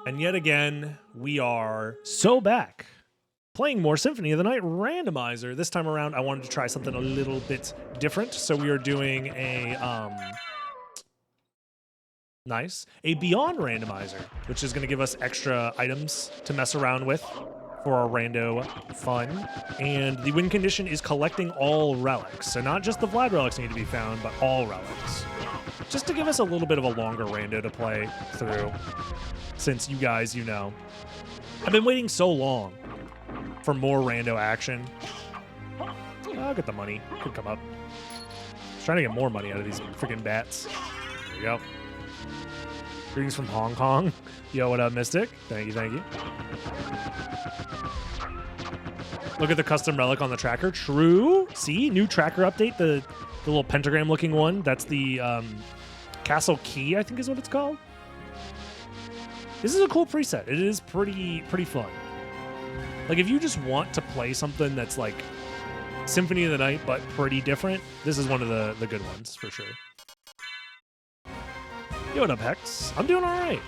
And yet again, we are so back. Playing more Symphony of the Night Randomizer. This time around, I wanted to try something a little bit different. So we are doing a, a Beyond Randomizer, which is going to give us extra items to mess around with for our rando fun. And the win condition is collecting all relics. So not just the Vlad relics need to be found, but all relics. Just to give us a little bit of a longer rando to play through. Since you guys, you know, I've been waiting so long for more rando action. I'll get the money. Could come up. Just trying to get more money out of these freaking bats. There we go. Greetings from Hong Kong. Yo, what up, Mystic? Thank you, thank you. Look at the custom relic on the tracker. True. See, new tracker update. The little pentagram looking one. That's the Castle Key, I think is what it's called. This is a cool preset. It is pretty fun. Like, if you just want to play something that's like Symphony of the Night, but pretty different, this is one of the good ones, for sure. Yo, what up, Hex? I'm doing all right.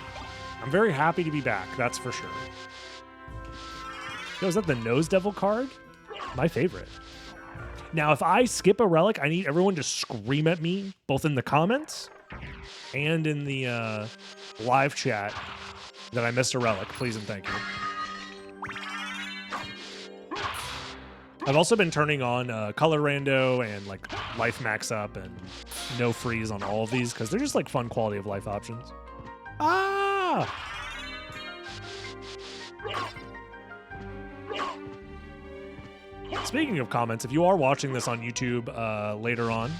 I'm very happy to be back, that's for sure. Yo, is that the Nose Devil card? My favorite. Now, if I skip a relic, I need everyone to scream at me, both in the comments and in the live chat, that I missed a relic. Please and thank you. I've also been turning on color rando and like life max up and no freeze on all of these because they're just like fun quality of life options. Ah! Speaking of comments, if you are watching this on YouTube later on,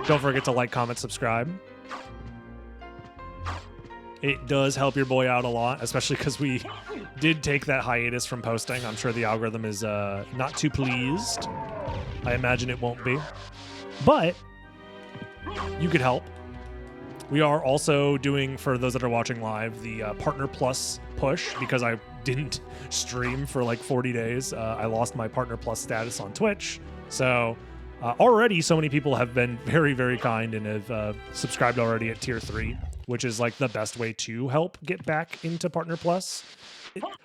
don't forget to like, comment, subscribe. It does help your boy out a lot, especially because we did take that hiatus from posting. I'm sure the algorithm is not too pleased. I imagine it won't be. But you could help. We are also doing, for those that are watching live, the Partner Plus push because I didn't stream for like 40 days. I lost my Partner Plus status on Twitch. So already so many people have been very, very kind and have subscribed already at Tier 3. Which is like the best way to help get back into Partner Plus.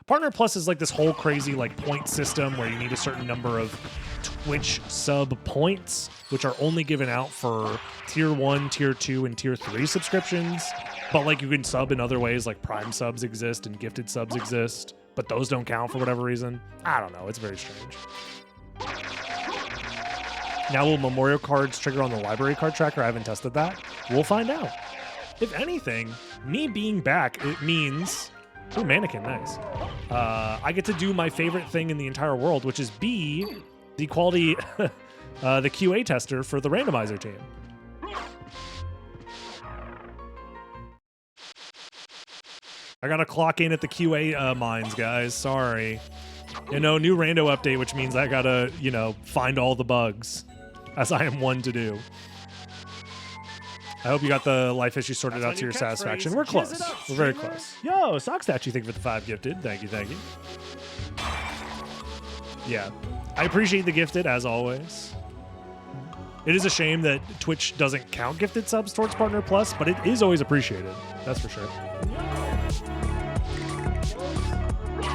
Partner Plus is like this whole crazy like point system where you need a certain number of Twitch sub points, which are only given out for Tier 1, Tier 2, and Tier 3 subscriptions. But like you can sub in other ways, like Prime subs exist and gifted subs exist, but those don't count for whatever reason. I don't know, it's very strange. Now will memorial cards trigger on the library card tracker? I haven't tested that. We'll find out. If anything, me being back, it means... Ooh, mannequin, nice. I get to do my favorite thing in the entire world, which is be the quality, the QA tester for the randomizer team. I gotta clock in at the QA mines, guys. Sorry. You know, new rando update, which means I gotta, you know, find all the bugs, as I am one to do. I hope you got the life issue sorted out to your satisfaction. We're close. We're very close. Yo, sock statue, thank you for the 5 gifted. Thank you, thank you. Yeah, I appreciate the gifted, as always. It is a shame that Twitch doesn't count gifted subs towards Partner Plus, but it is always appreciated. That's for sure.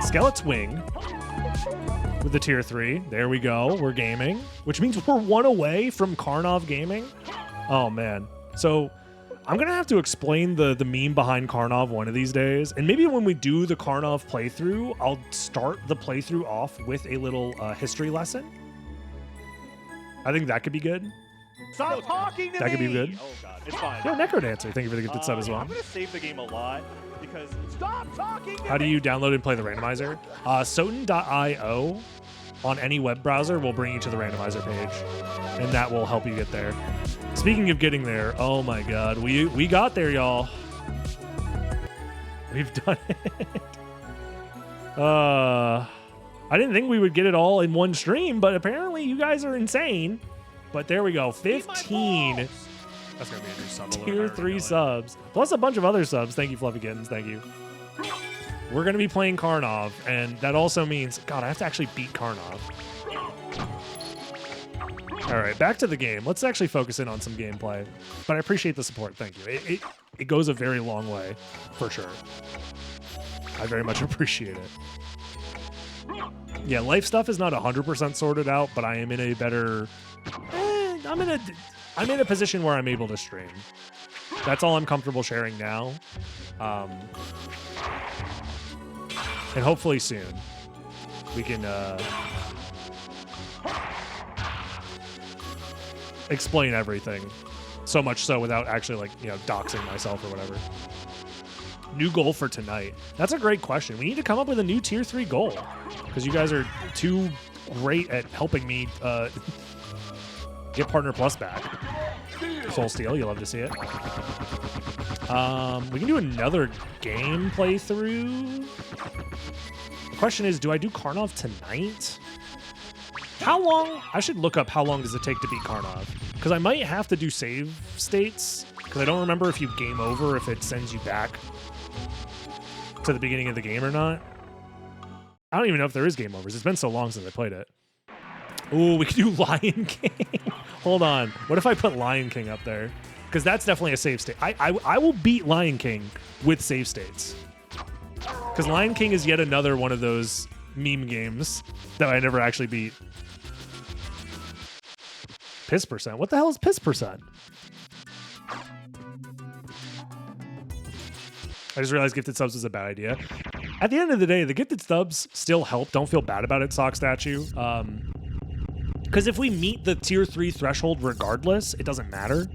Skeleton's Wing with the Tier 3. There we go. We're gaming, which means we're 1 away from Karnov Gaming. Oh, man. So I'm going to have to explain the meme behind Karnov one of these days. And maybe when we do the Karnov playthrough, I'll start the playthrough off with a little history lesson. I think that could be good. Stop talking to me! That could be good. Oh, God. It's fine. Yo, Necrodancer, thank you for the gifted sub as well. I'm going to save the game a lot because... Stop talking to me! How do you download and play the randomizer? SotN.io on any web browser will bring you to the randomizer page. And that will help you get there. Speaking of getting there, oh my God, we got there, y'all. We've done it. I didn't think we would get it all in one stream, but apparently you guys are insane. But there we go, 15. That's gonna be a new sub. Tier 3 subs, plus a bunch of other subs. Thank you, Fluffy Kittens. Thank you. We're gonna be playing Karnov, and that also means, God, I have to actually beat Karnov. All right, back to the game. Let's actually focus in on some gameplay. But I appreciate the support. Thank you. It goes a very long way, for sure. I very much appreciate it. Yeah, life stuff is not 100% sorted out, but I am in a better... I'm in a position where I'm able to stream. That's all I'm comfortable sharing now. And hopefully soon we can explain everything. So much so without actually, like, you know, doxing myself or whatever. New goal for tonight. That's a great question. We need to come up with a new tier 3 goal because you guys are too great at helping me get Partner Plus back. Soul Steel, you love to see it. We can do another game playthrough. The question is, do I do Karnov tonight? How long? I should look up how long does it take to beat Karnov. Because I might have to do save states. Because I don't remember if you game over, if it sends you back to the beginning of the game or not. I don't even know if there is game overs. It's been so long since I played it. Ooh, we could do Lion King. Hold on. What if I put Lion King up there? Because that's definitely a save state. I will beat Lion King with save states. Because Lion King is yet another one of those meme games that I never actually beat. Piss percent? What the hell is piss percent? I just realized gifted subs was a bad idea. At the end of the day, the gifted subs still help. Don't feel bad about it, Sock Statue. Because if we meet the tier 3 threshold regardless, it doesn't matter.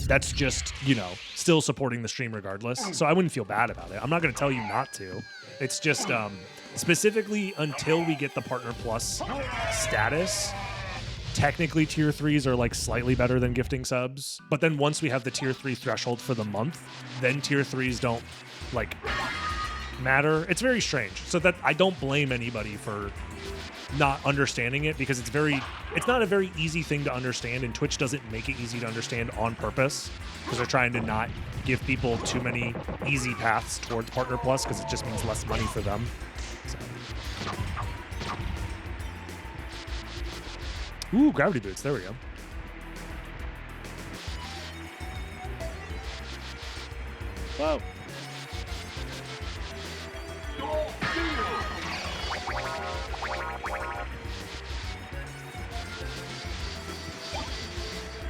That's just, you know, still supporting the stream regardless. So I wouldn't feel bad about it. I'm not going to tell you not to. It's just specifically until we get the Partner Plus status, technically tier 3s are like slightly better than gifting subs. But then once we have the tier 3 threshold for the month, then tier 3s don't like matter. It's very strange. So that I don't blame anybody for not understanding it because it's not a very easy thing to understand, and Twitch doesn't make it easy to understand on purpose because they're trying to not give people too many easy paths towards Partner Plus because it just means less money for them. So. Ooh, gravity boots. There we go. Whoa.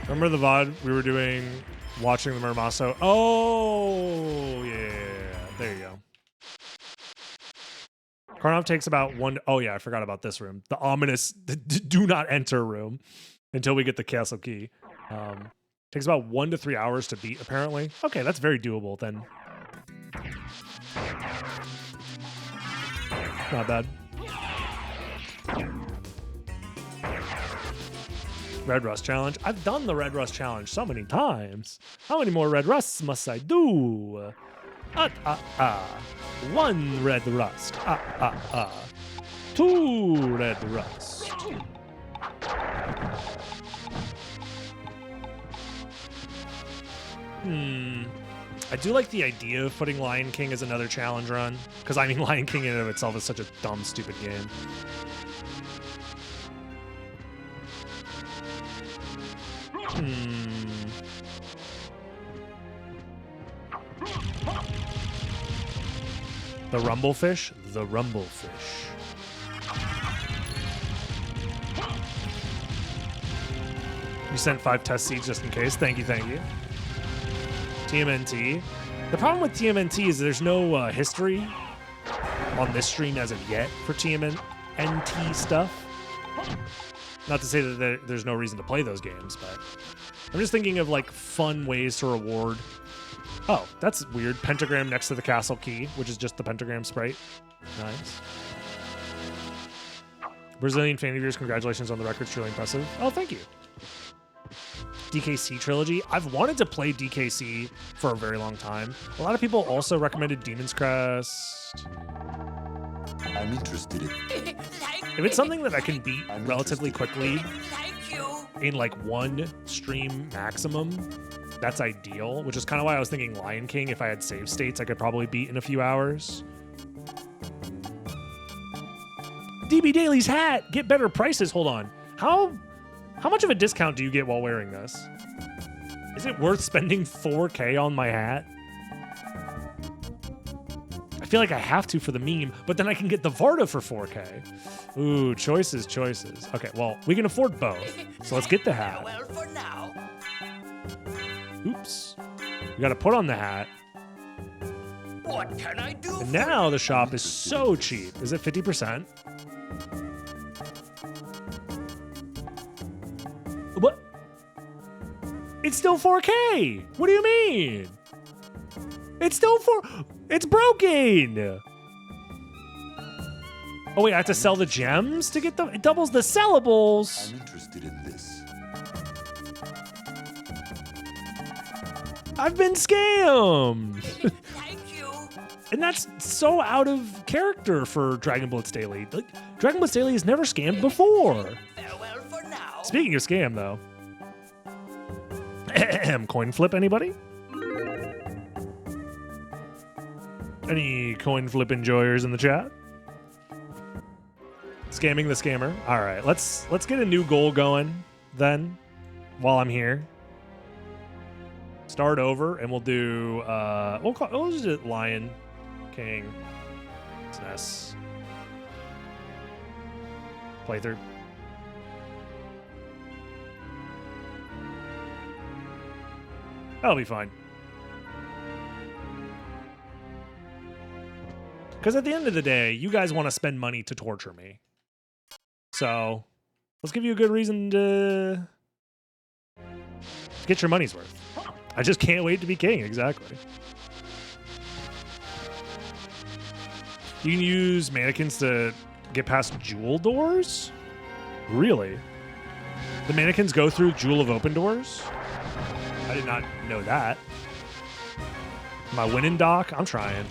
Remember the VOD we were doing watching the Mermaso? Oh, yeah. There you go. Karnov takes about one... Oh, yeah, I forgot about this room. The ominous do not enter room until we get the castle key. Takes about 1 to 3 hours to beat, apparently. Okay, that's very doable, then. Not bad. Red Rust Challenge. I've done the Red Rust Challenge so many times. How many more Red Rusts must I do? 1 Red Rust. 2 Red Rust. I do like the idea of putting Lion King as another challenge run. Because, I mean, Lion King in and of itself is such a dumb, stupid game. The Rumblefish? The Rumblefish. You sent 5 test seeds just in case. Thank you, thank you. TMNT. The problem with TMNT is there's no history on this stream as of yet for TMNT stuff. Not to say that there's no reason to play those games, but I'm just thinking of like fun ways to reward. Oh, that's weird. Pentagram next to the castle key, which is just the pentagram sprite. Nice. Brazilian fan of yours, congratulations on the record. Truly impressive. Oh, thank you. DKC trilogy. I've wanted to play DKC for a very long time. A lot of people also recommended Demon's Crest. I'm interested in... If it's something that I can beat relatively quickly in like 1 stream maximum, that's ideal, which is kind of why I was thinking Lion King. If I had save states, I could probably beat in a few hours. DB Daily's hat! Get better prices. Hold on. How much of a discount do you get while wearing this? Is it worth spending 4K on my hat? I feel like I have to for the meme, but then I can get the Varda for 4K. Ooh, choices. Okay, well, we can afford both. So let's get the hat. Farewell for now. Oops. We got to put on the hat. What can I do? And now the shop is so cheap. Is it 50%? What? It's still 4K. What do you mean? It's still it's broken. Oh wait, I have to sell the gems to get them. It doubles the sellables. I'm interested in this. I've been scammed. Thank you. And that's so out of character for Dragon Blitz Daily. Like, Dragon Blitz Daily has never scammed before. Farewell for now. Speaking of scam, though. Coin flip, anybody? Any coin flip enjoyers in the chat? Scamming the scammer. All right, let's get a new goal going then while I'm here. Start over, and we'll do we'll just do Lion King. It's an S. Playthrough. That'll be fine. Because at the end of the day, you guys want to spend money to torture me. So let's give you a good reason to get your money's worth. I just can't wait to be king, exactly. You can use mannequins to get past jewel doors? Really? The mannequins go through Jewel of Open Doors? I did not know that. Am I winning, Doc? I'm trying.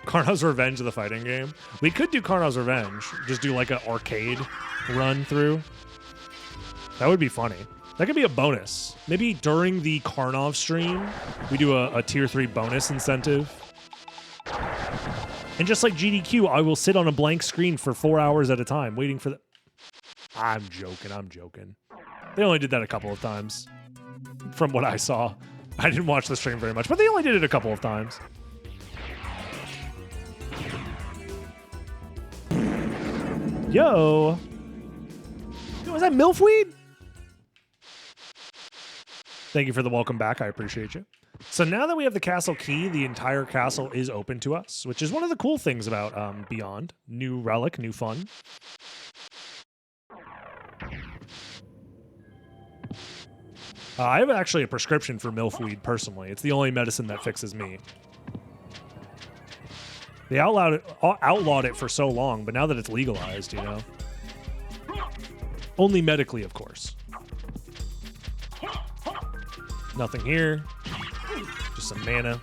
Karnav's Revenge of the fighting game. We could do Karnav's Revenge. Just do like an arcade run through. That would be funny. That could be a bonus. Maybe during the Karnav stream, we do a tier 3 bonus incentive. And just like GDQ, I will sit on a blank screen for 4 hours at a time waiting for the... I'm joking. They only did that a couple of times from what I saw. I didn't watch the stream very much, but they only did it a couple of times. Yo. Was that Milfweed? Thank you for the welcome back. I appreciate you. So now that we have the castle key, the entire castle is open to us, which is one of the cool things about Beyond. New relic, new fun. I have actually a prescription for Milfweed personally. It's the only medicine that fixes me. They outlawed it for so long, but now that it's legalized, you know. Only medically, of course. Nothing here. Just some mana.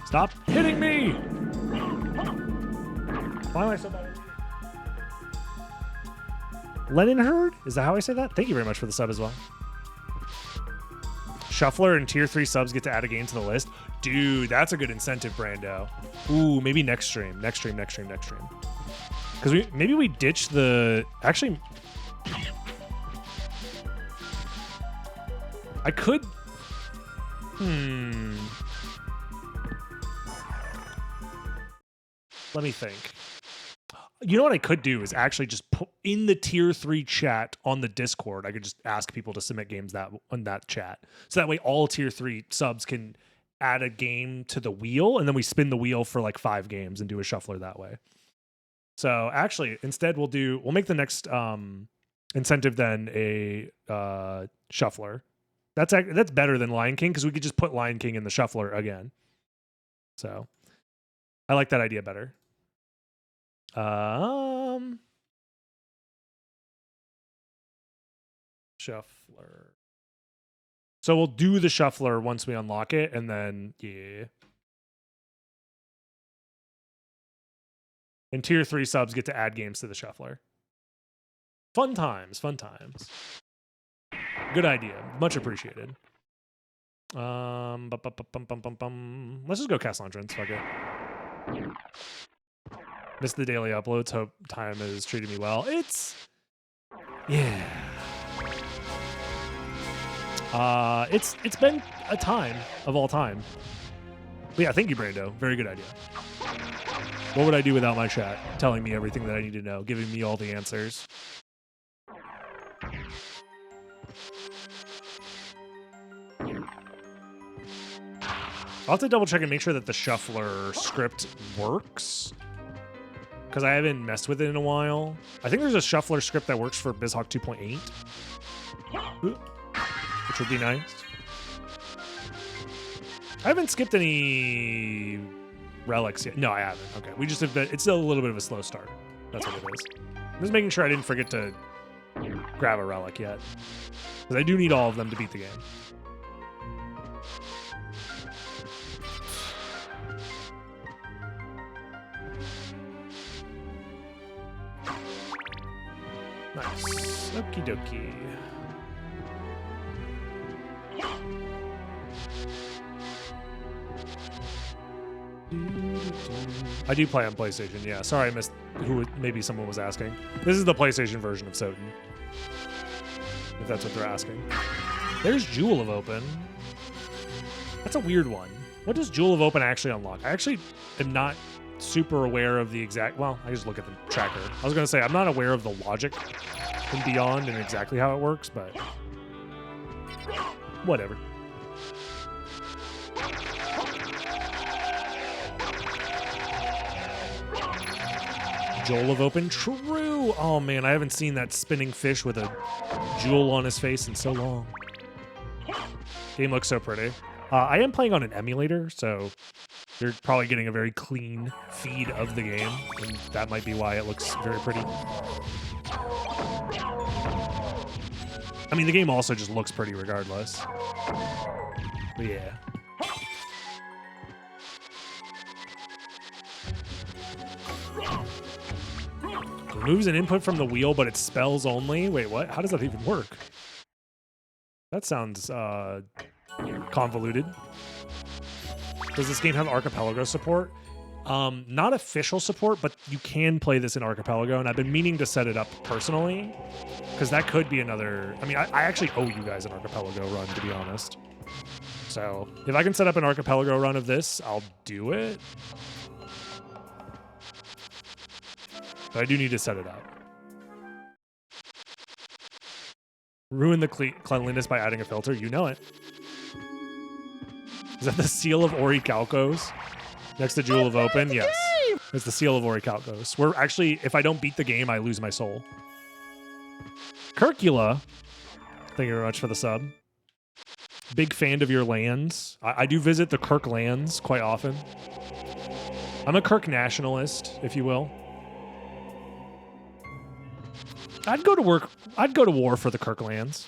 Stop hitting me! Why am I so bad? Lenin Herd? Is that how I say that? Thank you very much for the sub as well. Shuffler and tier 3 subs get to add a game to the list. Dude, that's a good incentive, Brando. Ooh, maybe next stream. Next stream. Because maybe we ditch the... Actually... I could... Let me think. You know what I could do is actually just put in the tier 3 chat on the Discord. I could just ask people to submit games on that chat. So that way all tier 3 subs can add a game to the wheel, and then we spin the wheel for like 5 games and do a shuffler that way. So actually, instead we'll make the next incentive then a shuffler. That's better than Lion King because we could just put Lion King in the shuffler again. So I like that idea better. Shuffler. So we'll do the shuffler once we unlock it, and then yeah. And tier 3 subs get to add games to the shuffler. Fun times. Good idea. Much appreciated. Let's just go Castle Entrance. Fuck it. Missed the daily uploads. Hope time has treated me well. Yeah. It's been a time of all time. But yeah, thank you, Brando. Very good idea. What would I do without my chat telling me everything that I need to know, giving me all the answers? I'll have to double check and make sure that the shuffler script works, because I haven't messed with it in a while. I think there's a shuffler script that works for BizHawk 2.8, which would be nice. I haven't skipped any relics yet. No, I haven't. Okay, we just have been, it's still a little bit of a slow start. That's what it is. I'm just making sure I didn't forget to grab a relic yet, because I do need all of them to beat the game. Nice. Okie dokie. I do play on PlayStation, yeah. Sorry I missed who maybe someone was asking. This is the PlayStation version of SotN, if that's what they're asking. There's Jewel of Open. That's a weird one. What does Jewel of Open actually unlock? I actually am not super aware of the exact, well, I just look at the tracker. I was going to say, I'm not aware of the logic and beyond and exactly how it works, but whatever. Jewel of Open, true. Oh man, I haven't seen that spinning fish with a jewel on his face in so long. Game looks so pretty. I am playing on an emulator, so you're probably getting a very clean feed of the game, and that might be why it looks very pretty. I mean, the game also just looks pretty regardless. But yeah. Removes an input from the wheel, but it spells only. Wait, what? How does that even work? That sounds convoluted. Does this game have Archipelago support? Not official support, but you can play this in Archipelago, and I've been meaning to set it up personally, because that could be another... I mean, I actually owe you guys an Archipelago run, to be honest. So if I can set up an Archipelago run of this, I'll do it. But I do need to set it up. Ruin the cleanliness by adding a filter. You know it. Is that the seal of Orichalcos? Next to Jewel of Open? Yes. It's the seal of Orichalcos. Where actually, if I don't beat the game, I lose my soul. Kirkula. Thank you very much for the sub. Big fan of your lands. I do visit the Kirk lands quite often. I'm a Kirk nationalist, if you will. I'd go to war for the Kirklands.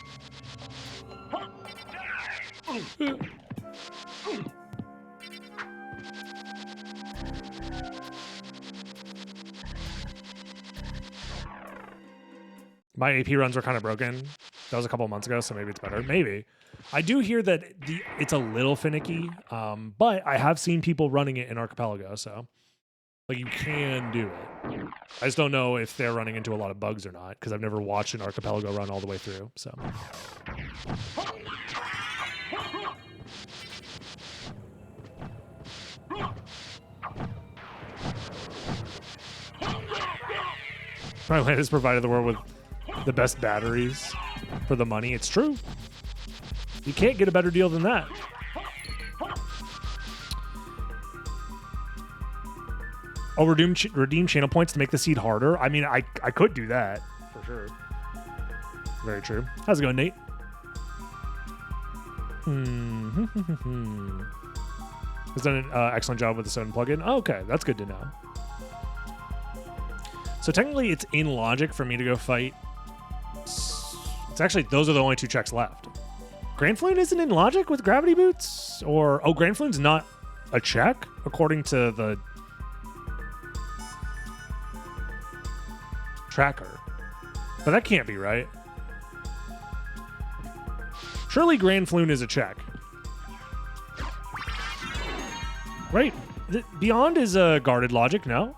My AP runs were kind of broken. That was a couple of months ago, so maybe it's better. Maybe. I do hear that it's a little finicky, but I have seen people running it in Archipelago, so like you can do it. I just don't know if they're running into a lot of bugs or not, because I've never watched an Archipelago run all the way through, so. My land has provided the world with the best batteries for the money. It's true. You can't get a better deal than that. Oh, redeem channel points to make the seed harder. I mean, I could do that for sure. Very true. How's it going, Nate? Has done an excellent job with the SotN plugin. Oh, okay, that's good to know. So technically, it's in logic for me to go fight. It's actually, those are the only two checks left. Grand Floon isn't in logic with Gravity Boots? Or, oh, Grand Floon's not a check, according to the tracker. But that can't be right. Surely Grand Floon is a check. Right. Beyond is a guarded logic, no?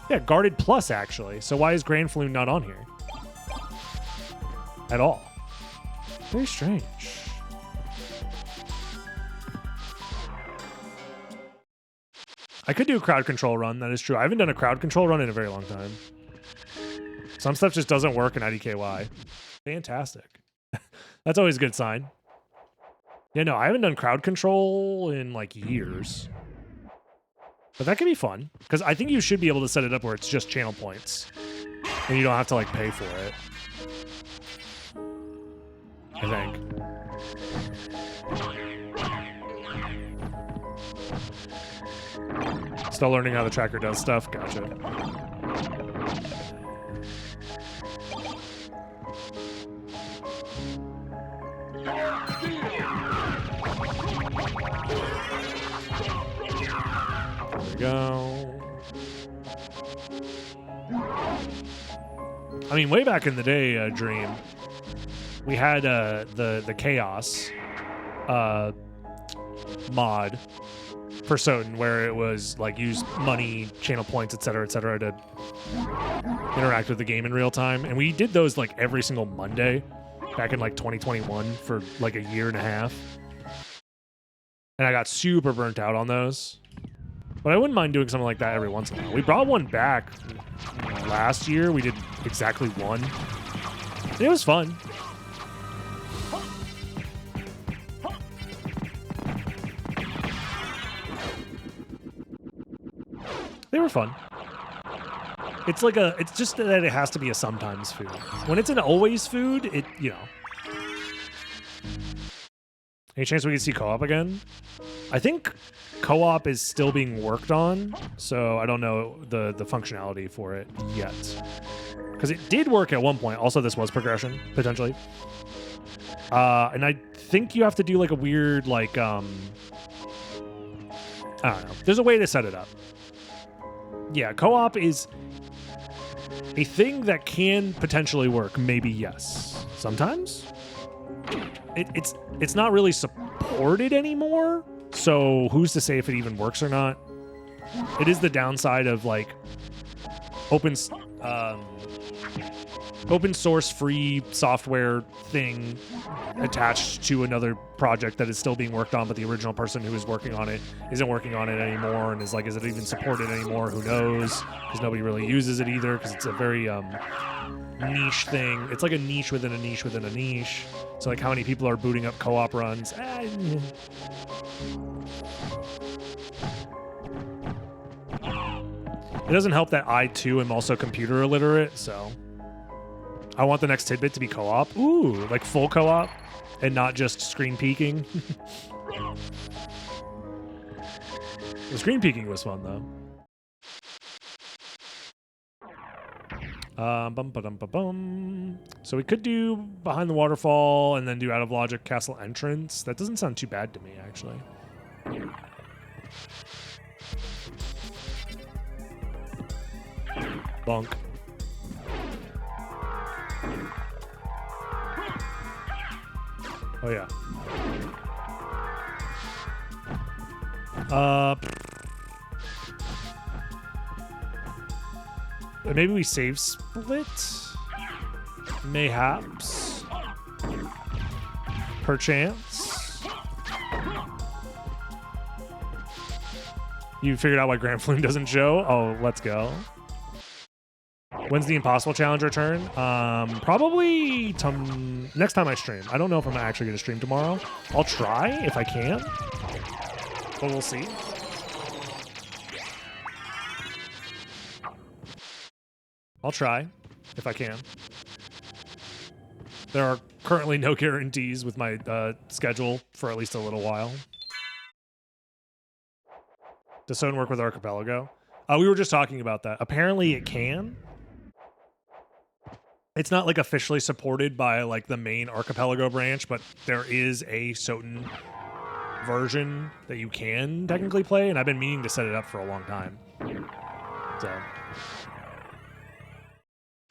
Yeah, guarded plus, actually. So why is Grand Floon not on here? At all. Very strange. I could do a crowd control run. That is true. I haven't done a crowd control run in a very long time. Some stuff just doesn't work in IDKY. Fantastic. That's always a good sign. Yeah, no, I haven't done crowd control in like years. But that could be fun. Because I think you should be able to set it up where it's just channel points. And you don't have to like pay for it. I think. Still learning how the tracker does stuff. Gotcha. There we go. I mean, way back in the day, Dream, we had the Chaos mod for SotN, where it was like use money, channel points, etc., to interact with the game in real time. And we did those like every single Monday back in like 2021 for like a year and a half. And I got super burnt out on those. But I wouldn't mind doing something like that every once in a while. We brought one back last year. We did exactly one. And it was fun. They were fun. It's like it's just that it has to be a sometimes food. When it's an always food, it, you know. Any chance we can see co-op again? I think co-op is still being worked on, so I don't know the functionality for it yet. Because it did work at one point. Also, this was progression, potentially. And I think you have to do like a weird, like, I don't know. There's a way to set it up. Yeah, co-op is a thing that can potentially work. Maybe yes. Sometimes it's not really supported anymore. So who's to say if it even works or not? It is the downside of like open source free software thing attached to another project that is still being worked on, but the original person who is working on it isn't working on it anymore, and is like, is it even supported anymore? Who knows? Because nobody really uses it either, because it's a very niche thing. It's like a niche within a niche within a niche. So like, how many people are booting up co-op runs? It doesn't help that I too am also computer illiterate, so I want the next tidbit to be co-op. Ooh, like full co-op and not just screen peeking. The screen peeking was fun though. So we could do behind the waterfall and then do out of logic castle entrance. That doesn't sound too bad to me, actually. Bonk. Oh yeah. Maybe we save split? Mayhaps? Perchance? You figured out why Grand Flume doesn't show? Oh, let's go. When's the Impossible Challenge return? Probably next time I stream. I don't know if I'm actually going to stream tomorrow. I'll try if I can, but we'll see. I'll try if I can. There are currently no guarantees with my schedule for at least a little while. Does SotN work with Archipelago? We were just talking about that. Apparently it can. It's not like officially supported by like the main Archipelago branch, but there is a SotN version that you can technically play, and I've been meaning to set it up for a long time. So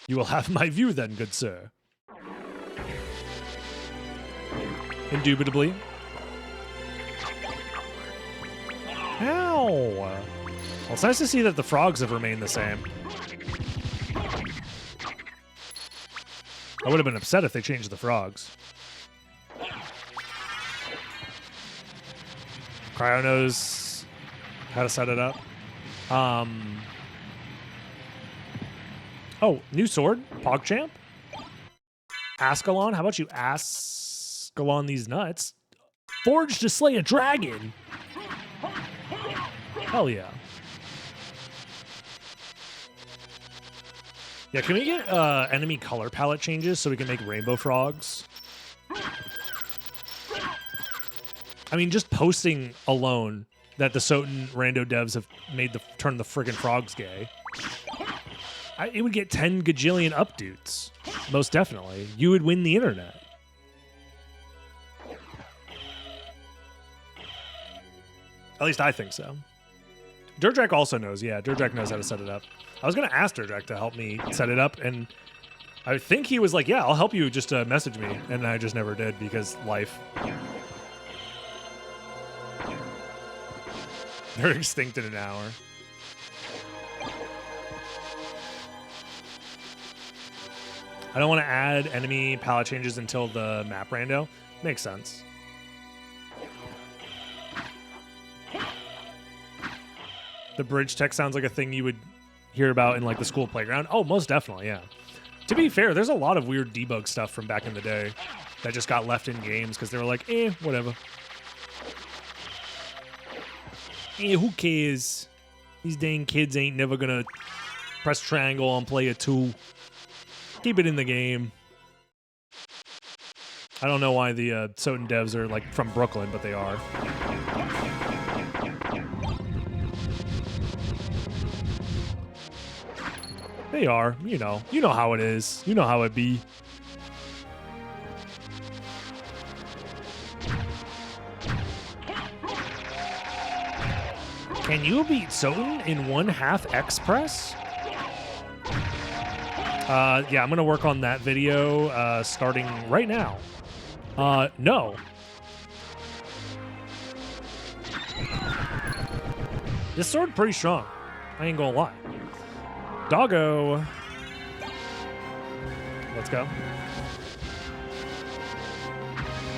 you will have my view then, good sir. Indubitably. Ow! Well, it's nice to see that the frogs have remained the same. I would have been upset if they changed the frogs. Cryo knows how to set it up. Oh, new sword, PogChamp. Ascalon, how about you Ascalon these nuts? Forged to slay a dragon. Hell yeah. Yeah, can we get enemy color palette changes so we can make rainbow frogs? I mean, just posting alone that the SotN rando devs have made turn the friggin' frogs gay. It would get 10 gajillion updates. Most definitely. You would win the internet. At least I think so. Dirtjack also knows. Yeah, Dirtjack knows how to set it up. I was going to ask Dirtjack to help me set it up, and I think he was like, yeah, I'll help you. Just message me. And I just never did because life. They're extinct in an hour. I don't want to add enemy palette changes until the map rando. Makes sense. The bridge tech sounds like a thing you would hear about in like the school playground. Oh, most definitely, yeah. To be fair, there's a lot of weird debug stuff from back in the day that just got left in games because they were like, whatever. Who cares? These dang kids ain't never gonna press triangle on player 2. Keep it in the game. I don't know why the SotN devs are like from Brooklyn, but they are. They are, you know how it is. You know how it be. Can you beat SotN in 1/2 X press? Yeah, I'm gonna work on that video starting right now. No. This sword pretty strong. I ain't gonna lie. Doggo. Let's go.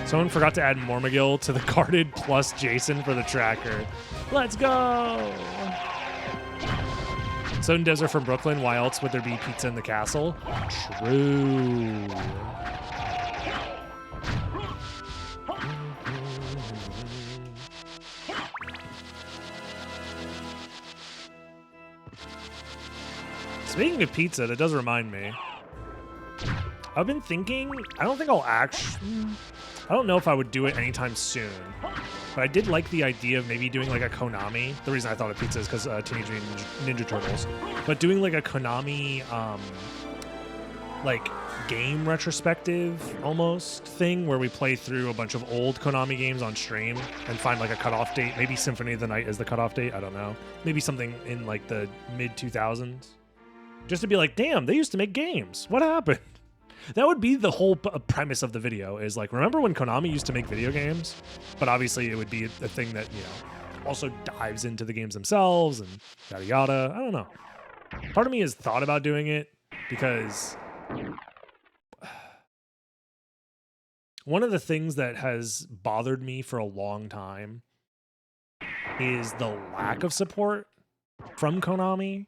Someone forgot to add Mormagil to the carded plus Jason for the tracker. Let's go. SotN devs are from Brooklyn. Why else would there be pizza in the castle? True. Speaking of pizza, that does remind me. I've been thinking, I don't know if I would do it anytime soon, but I did like the idea of maybe doing like a Konami. The reason I thought of pizza is because Teenage Mutant Ninja Turtles, but doing like a Konami, like game retrospective almost thing where we play through a bunch of old Konami games on stream and find like a cutoff date. Maybe Symphony of the Night is the cutoff date. I don't know. Maybe something in like the mid 2000s. Just to be like, damn, they used to make games. What happened? That would be the whole premise of the video is like, remember when Konami used to make video games? But obviously it would be a thing that, also dives into the games themselves and yada yada. I don't know. Part of me has thought about doing it because one of the things that has bothered me for a long time is the lack of support from Konami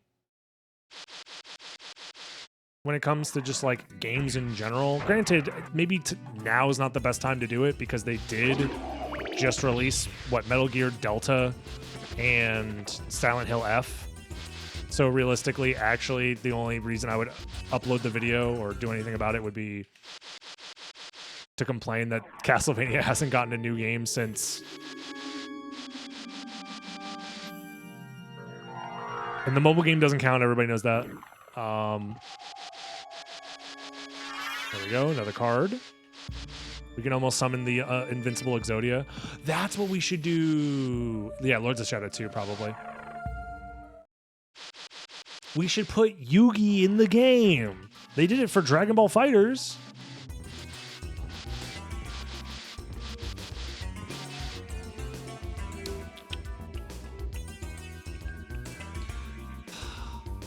when it comes to just like games in general. Granted, maybe now is not the best time to do it because they did just release Metal Gear Delta and Silent Hill F. So realistically, actually, the only reason I would upload the video or do anything about it would be to complain that Castlevania hasn't gotten a new game since. And the mobile game doesn't count, everybody knows that. There we go, another card. We can almost summon the Invincible Exodia. That's what we should do. Yeah, Lords of Shadow 2, probably. We should put Yugi in the game. They did it for Dragon Ball FighterZ.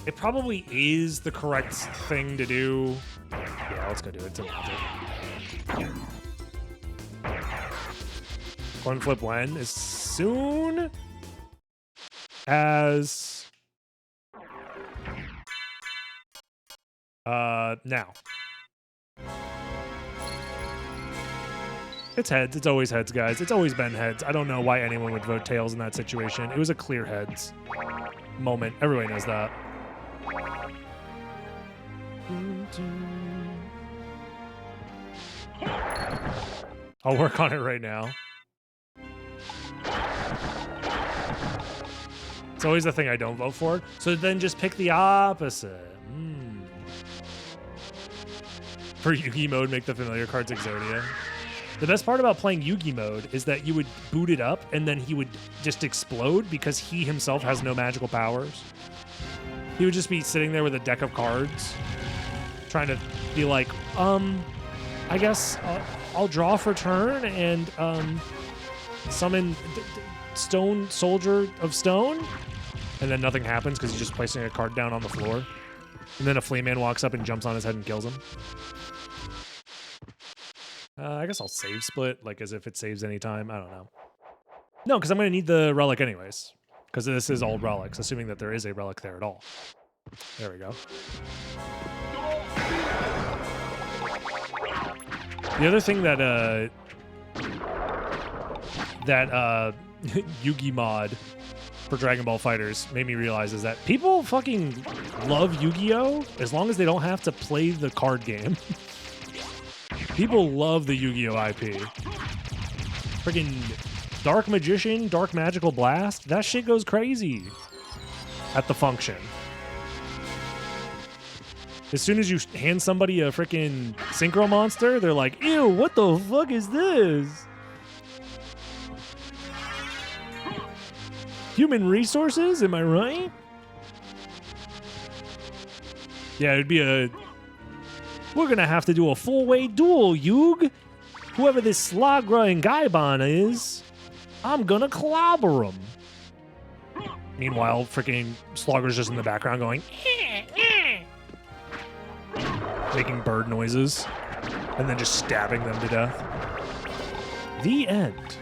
It probably is the correct thing to do. Yeah, let's go do it. It's a magic. Coin flip when is soon as now. It's heads. It's always heads, guys. It's always been heads. I don't know why anyone would vote tails in that situation. It was a clear heads moment. Everybody knows that. I'll work on it right now. It's always the thing I don't vote for. So then just pick the opposite. For Yugi mode, make the familiar cards Exodia. The best part about playing Yugi mode is that you would boot it up and then he would just explode because he himself has no magical powers. He would just be sitting there with a deck of cards trying to be like, I guess I'll draw for turn and summon Stone Soldier of Stone. And then nothing happens because he's just placing a card down on the floor. And then a Flea Man walks up and jumps on his head and kills him. I guess I'll save split, like as if it saves any time. I don't know. No, because I'm going to need the relic anyways. Because this is all relics, assuming that there is a relic there at all. There we go. The other thing that Yugi mod for Dragon Ball FighterZ made me realize is that people fucking love Yu-Gi-Oh! As long as they don't have to play the card game. People love the Yu-Gi-Oh! IP. Freaking Dark Magician, Dark Magical Blast, that shit goes crazy at the function. As soon as you hand somebody a freaking Synchro Monster, they're like, ew, what the fuck is this? Human resources, am I right? Yeah, it'd be a... We're gonna have to do a full-weight duel, Yug. Whoever this Slagra and Gaibon is, I'm gonna clobber him. Meanwhile, freaking Slogger's just in the background going, making bird noises, and then just stabbing them to death. The end.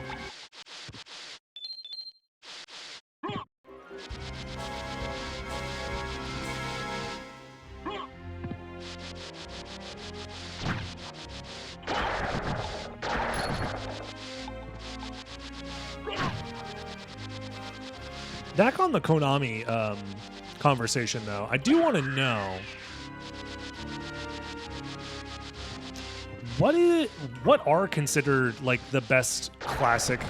Back on the Konami conversation, though, I do want to know what are considered like the best classic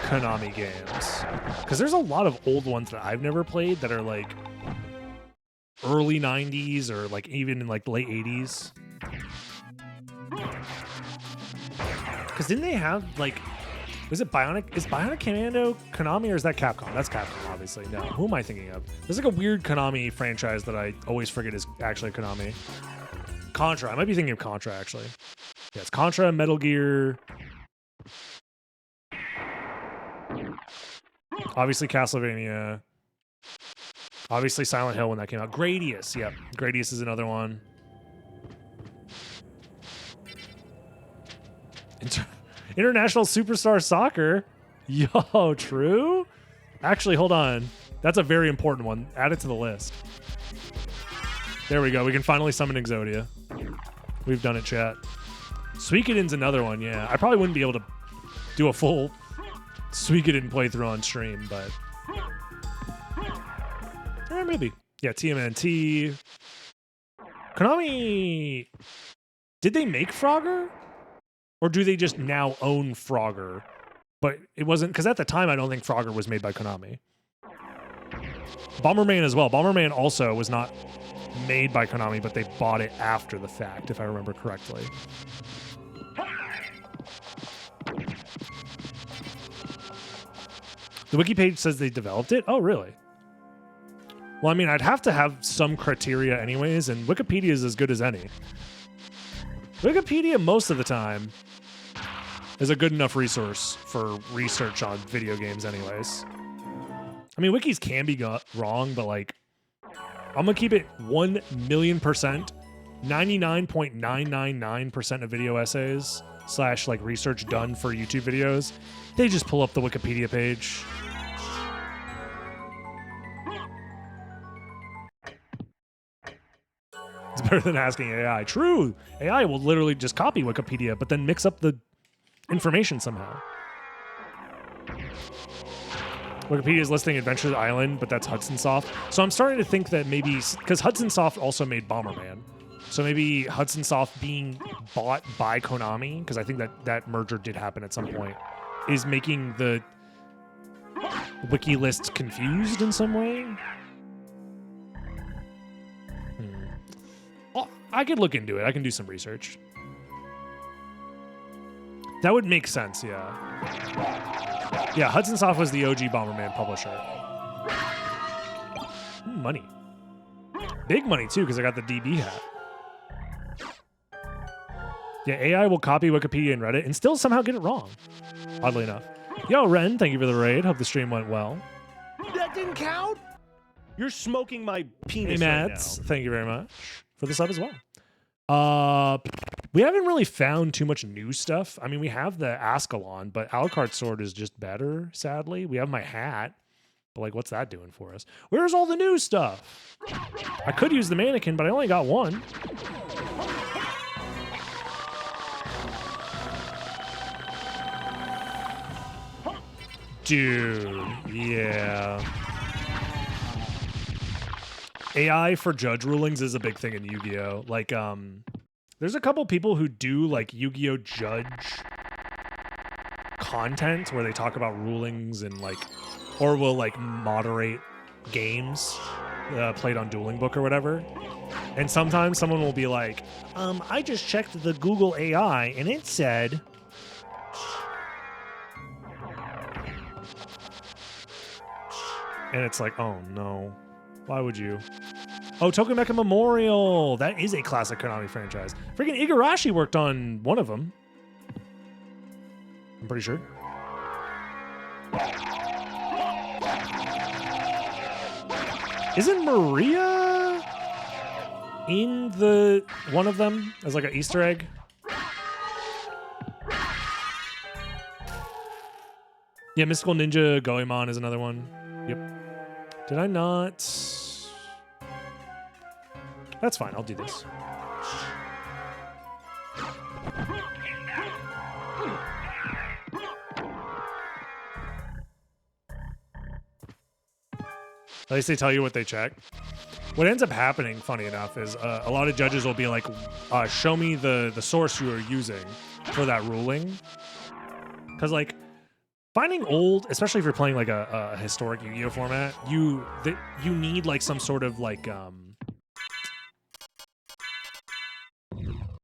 Konami games? Because there's a lot of old ones that I've never played that are like early 90s or like even in like late 80s. Because didn't they have like... Was it Bionic? Is Bionic Commando Konami or is that Capcom? That's Capcom, obviously. No. Who am I thinking of? There's like a weird Konami franchise that I always forget is actually Konami. Contra. I might be thinking of Contra, actually. Yeah, it's Contra, Metal Gear. Obviously Castlevania. Obviously Silent Hill when that came out. Gradius. Yep. Gradius is another one. International Superstar Soccer? Yo, true? Actually, hold on. That's a very important one. Add it to the list. There we go. We can finally summon Exodia. We've done it, chat. Suikoden's another one, yeah. I probably wouldn't be able to do a full Suikoden playthrough on stream, but... maybe. Yeah, TMNT. Konami... Did they make Frogger? Or do they just now own Frogger? But it wasn't... Because at the time, I don't think Frogger was made by Konami. Bomberman as well. Bomberman also was not made by Konami, but they bought it after the fact, if I remember correctly. The wiki page says they developed it? Oh, really? Well, I mean, I'd have to have some criteria anyways, and Wikipedia is as good as any. Wikipedia, most of the time, is a good enough resource for research on video games anyways. I mean, wikis can be wrong, but like, I'm gonna keep it 1,000,000% 99.999% of video essays / like research done for YouTube videos, they just pull up the Wikipedia page. It's better than asking AI. True. AI will literally just copy Wikipedia, but then mix up the information somehow. Wikipedia is listing Adventure Island, but that's Hudson Soft. So I'm starting to think that maybe, because Hudson Soft also made Bomberman, so maybe Hudson Soft being bought by Konami, because I think that merger did happen at some point, is making the wiki list confused in some way. I could look into it. I can do some research. That would make sense, yeah. Yeah, Hudson Soft was the OG Bomberman publisher. Money. Big money, too, because I got the DB hat. Yeah, AI will copy Wikipedia and Reddit and still somehow get it wrong, oddly enough. Yo, Ren, thank you for the raid. Hope the stream went well. That didn't count? You're smoking my penis Hey, right Mads, now. thank you very much for the sub as well. We haven't really found too much new stuff. I mean, we have the Ascalon, but Alucard Sword is just better, sadly. We have my hat, but like, what's that doing for us? Where's all the new stuff? I could use the mannequin, but I only got one. Dude, yeah. AI for judge rulings is a big thing in Yu-Gi-Oh! Like, there's a couple people who do like Yu-Gi-Oh! Judge content where they talk about rulings and like, or will like moderate games played on Dueling Book or whatever. And sometimes someone will be like, I just checked the Google AI and it said... And it's like, oh no, why would you? Oh, Tokamecha Memorial. That is a classic Konami franchise. Freaking Igarashi worked on one of them. I'm pretty sure. Isn't Maria in the one of them as like an Easter egg? Yeah, Mystical Ninja Goemon is another one. Yep. Did I not? That's fine. I'll do this. At least they tell you what they check. What ends up happening, funny enough, is a lot of judges will be like, show me the source you are using for that ruling. Because, like, finding old, especially if you're playing, like, a historic Yu-Gi-Oh! Format, you need, like, some sort of, like,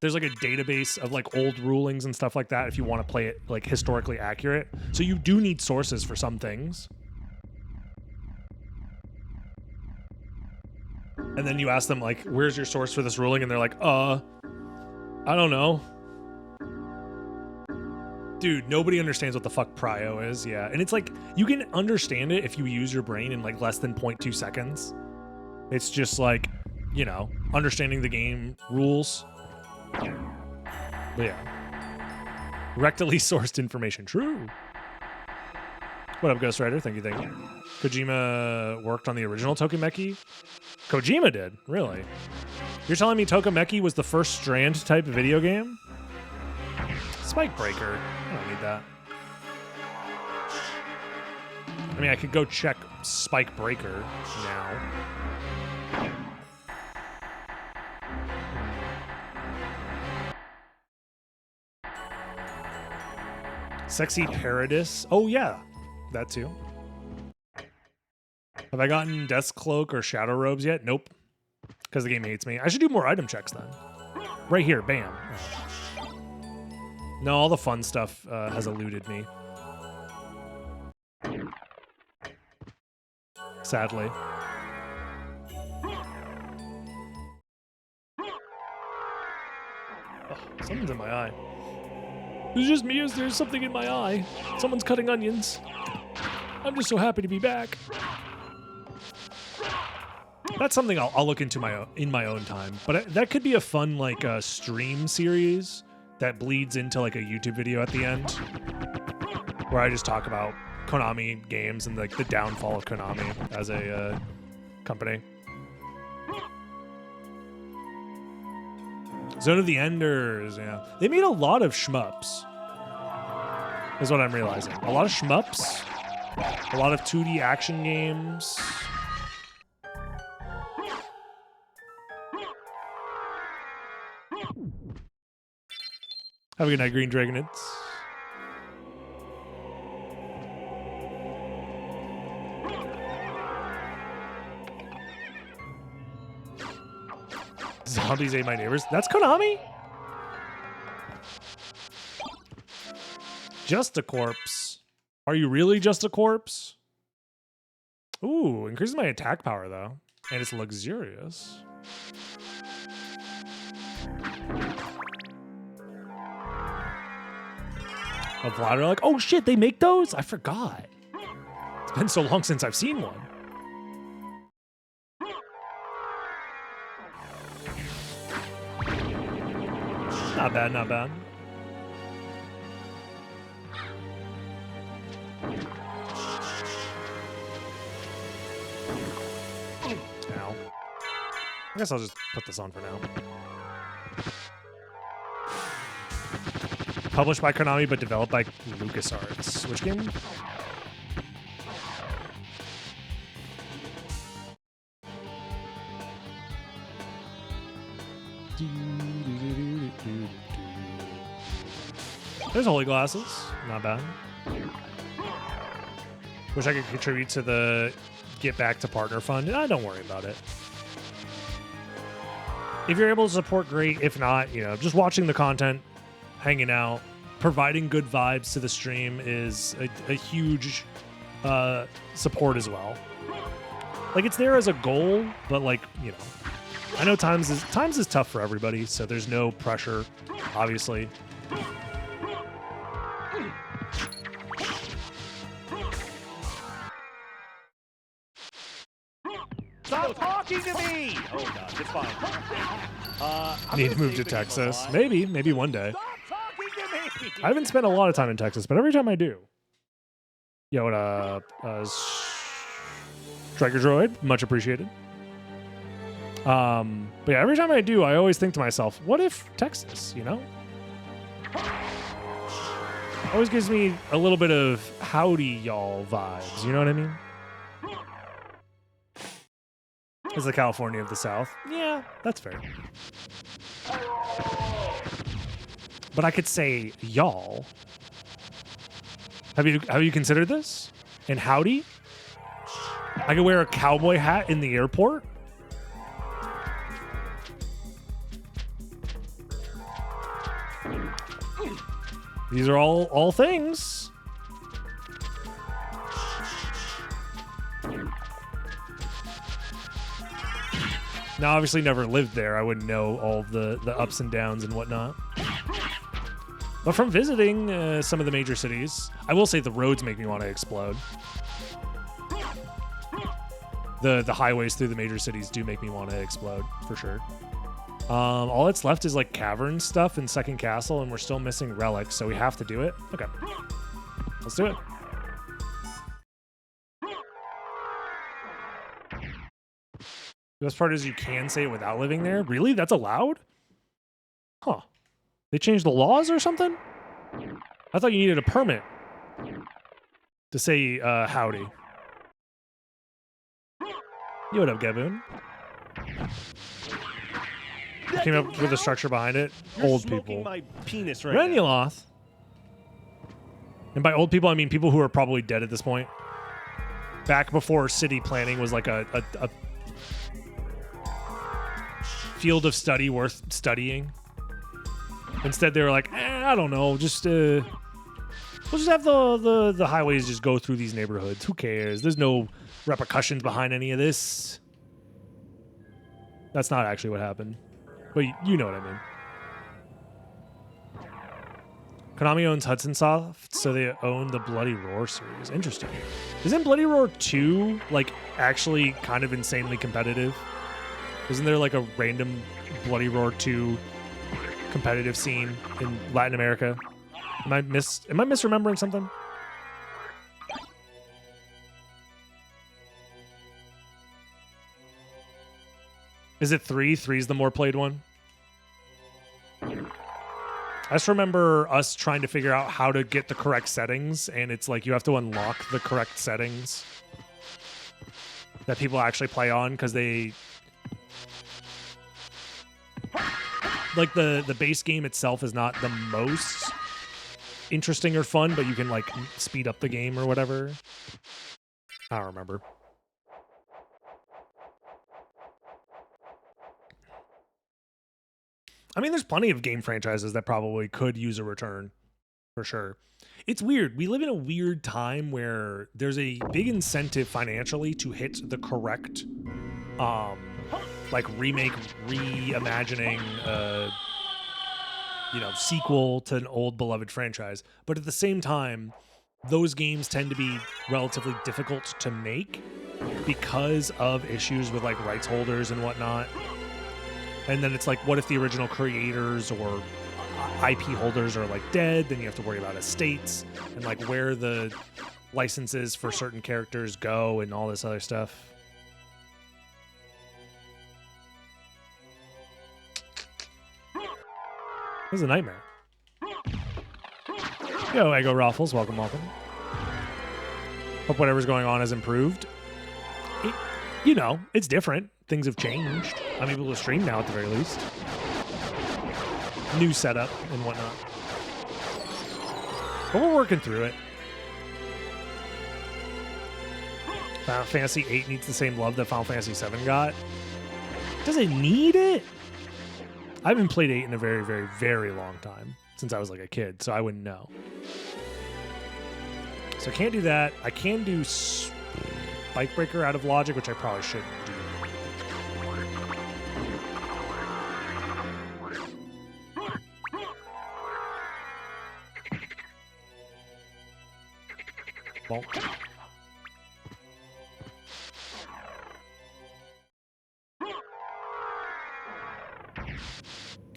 there's, like, a database of, like, old rulings and stuff like that if you want to play it, like, historically accurate. So you do need sources for some things. And then you ask them, like, where's your source for this ruling? And they're like, I don't know. Dude, nobody understands what the fuck prio is, yeah. And it's like, you can understand it if you use your brain in, like, less than 0.2 seconds. It's just, like, you know, understanding the game rules. But yeah. Rectally sourced information, true. What up, Ghost Rider? Thank you, thank you. Kojima worked on the original Tokimeki? Kojima did? Really? You're telling me Tokimeki was the first Strand type video game? Spike Breaker. I don't need that. I mean, I could go check Spike Breaker now. Sexy Paradis. Oh, yeah. That too. Have I gotten Death's Cloak or Shadow Robes yet? Nope. Because the game hates me. I should do more item checks then. Right here. Bam. Oh. No, all the fun stuff has eluded me. Sadly. Oh, something's in my eye. It's just me, is there something in my eye? Someone's cutting onions. I'm just so happy to be back. That's something I'll look into in my own time. But that could be a fun like stream series that bleeds into like a YouTube video at the end, where I just talk about Konami games and like the downfall of Konami as a company. Zone of the Enders, yeah. They made a lot of shmups, is what I'm realizing. A lot of shmups, a lot of 2D action games. Have a good night, Green Dragonids. Zombies ate my neighbors. That's Konami? Just a corpse. Are you really just a corpse? Ooh, increases my attack power though. And it's luxurious. A Vlad like, oh shit, they make those? I forgot. It's been so long since I've seen one. Not bad, not bad. Ow. I guess I'll just put this on for now. Published by Konami, but developed by LucasArts. Which game? There's Holy Glasses. Not bad. Wish I could contribute to the Get Back to Partner Fund. Don't worry about it. If you're able to support, great. If not, just watching the content, hanging out, providing good vibes to the stream is a huge support as well. Like, it's there as a goal, but like, I know times is tough for everybody, so there's no pressure, obviously. Stop talking to me! Oh god, it's fine. Need to move to Texas. Maybe one day. Stop talking to me! I haven't spent a lot of time in Texas, but every time I do. Yo, what Striker Droid, much appreciated. But yeah, every time I do, I always think to myself, what if Texas, Always gives me a little bit of howdy y'all vibes, you know what I mean? It's the California of the South. Yeah, that's fair. But I could say y'all. Have you considered this? And howdy? I could wear a cowboy hat in the airport. These are all things. Now, obviously, never lived there. I wouldn't know all of the ups and downs and whatnot. But from visiting some of the major cities, I will say the roads make me want to explode. The highways through the major cities do make me want to explode, for sure. All that's left is like cavern stuff in Second Castle, and we're still missing relics, so we have to do it. Okay. Let's do it. The best part is you can say it without living there. Really? That's allowed? Huh. They changed the laws or something? I thought you needed a permit to say howdy. Yo, what up, Gaboon? Came up with a structure behind it. You're old smoking people. my penis right now. Renuloth. And by old people, I mean people who are probably dead at this point. Back before city planning was like a field of study worth studying. Instead, they were like, I don't know, just we'll just have the highways just go through these neighborhoods. Who cares? There's no repercussions behind any of this. That's not actually what happened, but you know what I mean. Konami owns Hudson Soft, so they own the Bloody Roar series. Interesting. Isn't Bloody Roar 2 like actually kind of insanely competitive? Isn't there like a random Bloody Roar 2 competitive scene in Latin America? Am I misremembering something? Is it 3? 3's the more played one? I just remember us trying to figure out how to get the correct settings, and it's like you have to unlock the correct settings that people actually play on because they... Like, the base game itself is not the most interesting or fun, but you can, like, speed up the game or whatever. I don't remember. I mean, there's plenty of game franchises that probably could use a return, for sure. It's weird. We live in a weird time where there's a big incentive financially to hit the correct, like remake, reimagining, sequel to an old beloved franchise. But at the same time, those games tend to be relatively difficult to make because of issues with like rights holders and whatnot. And then it's like, what if the original creators or IP holders are like dead? Then you have to worry about estates and like where the licenses for certain characters go and all this other stuff. This is a nightmare. Yo, Ego Raffles, welcome. Hope whatever's going on has improved. It's different. Things have changed. I'm able to stream now at the very least. New setup and whatnot. But we're working through it. Final Fantasy VIII needs the same love that Final Fantasy VII got. Does it need it? I haven't played 8 in a very, very, very long time. Since I was like a kid, so I wouldn't know. So I can't do that. I can do Spike Breaker out of Logic, which I probably should do. Bonk.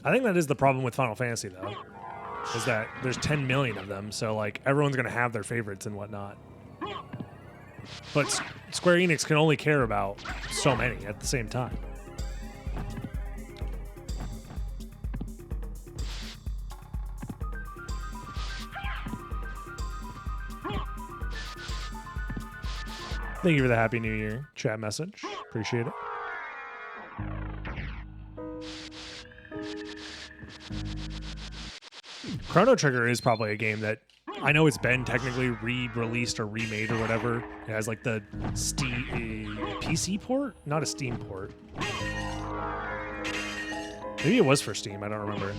I think that is the problem with Final Fantasy, though, is that there's 10 million of them, so like everyone's going to have their favorites and whatnot. But Square Enix can only care about so many at the same time. Thank you for the Happy New Year chat message. Appreciate it. Chrono Trigger is probably a game that I know it's been technically re-released or remade or whatever. It has like the PC port, not a Steam port. Maybe it was for Steam. I don't remember.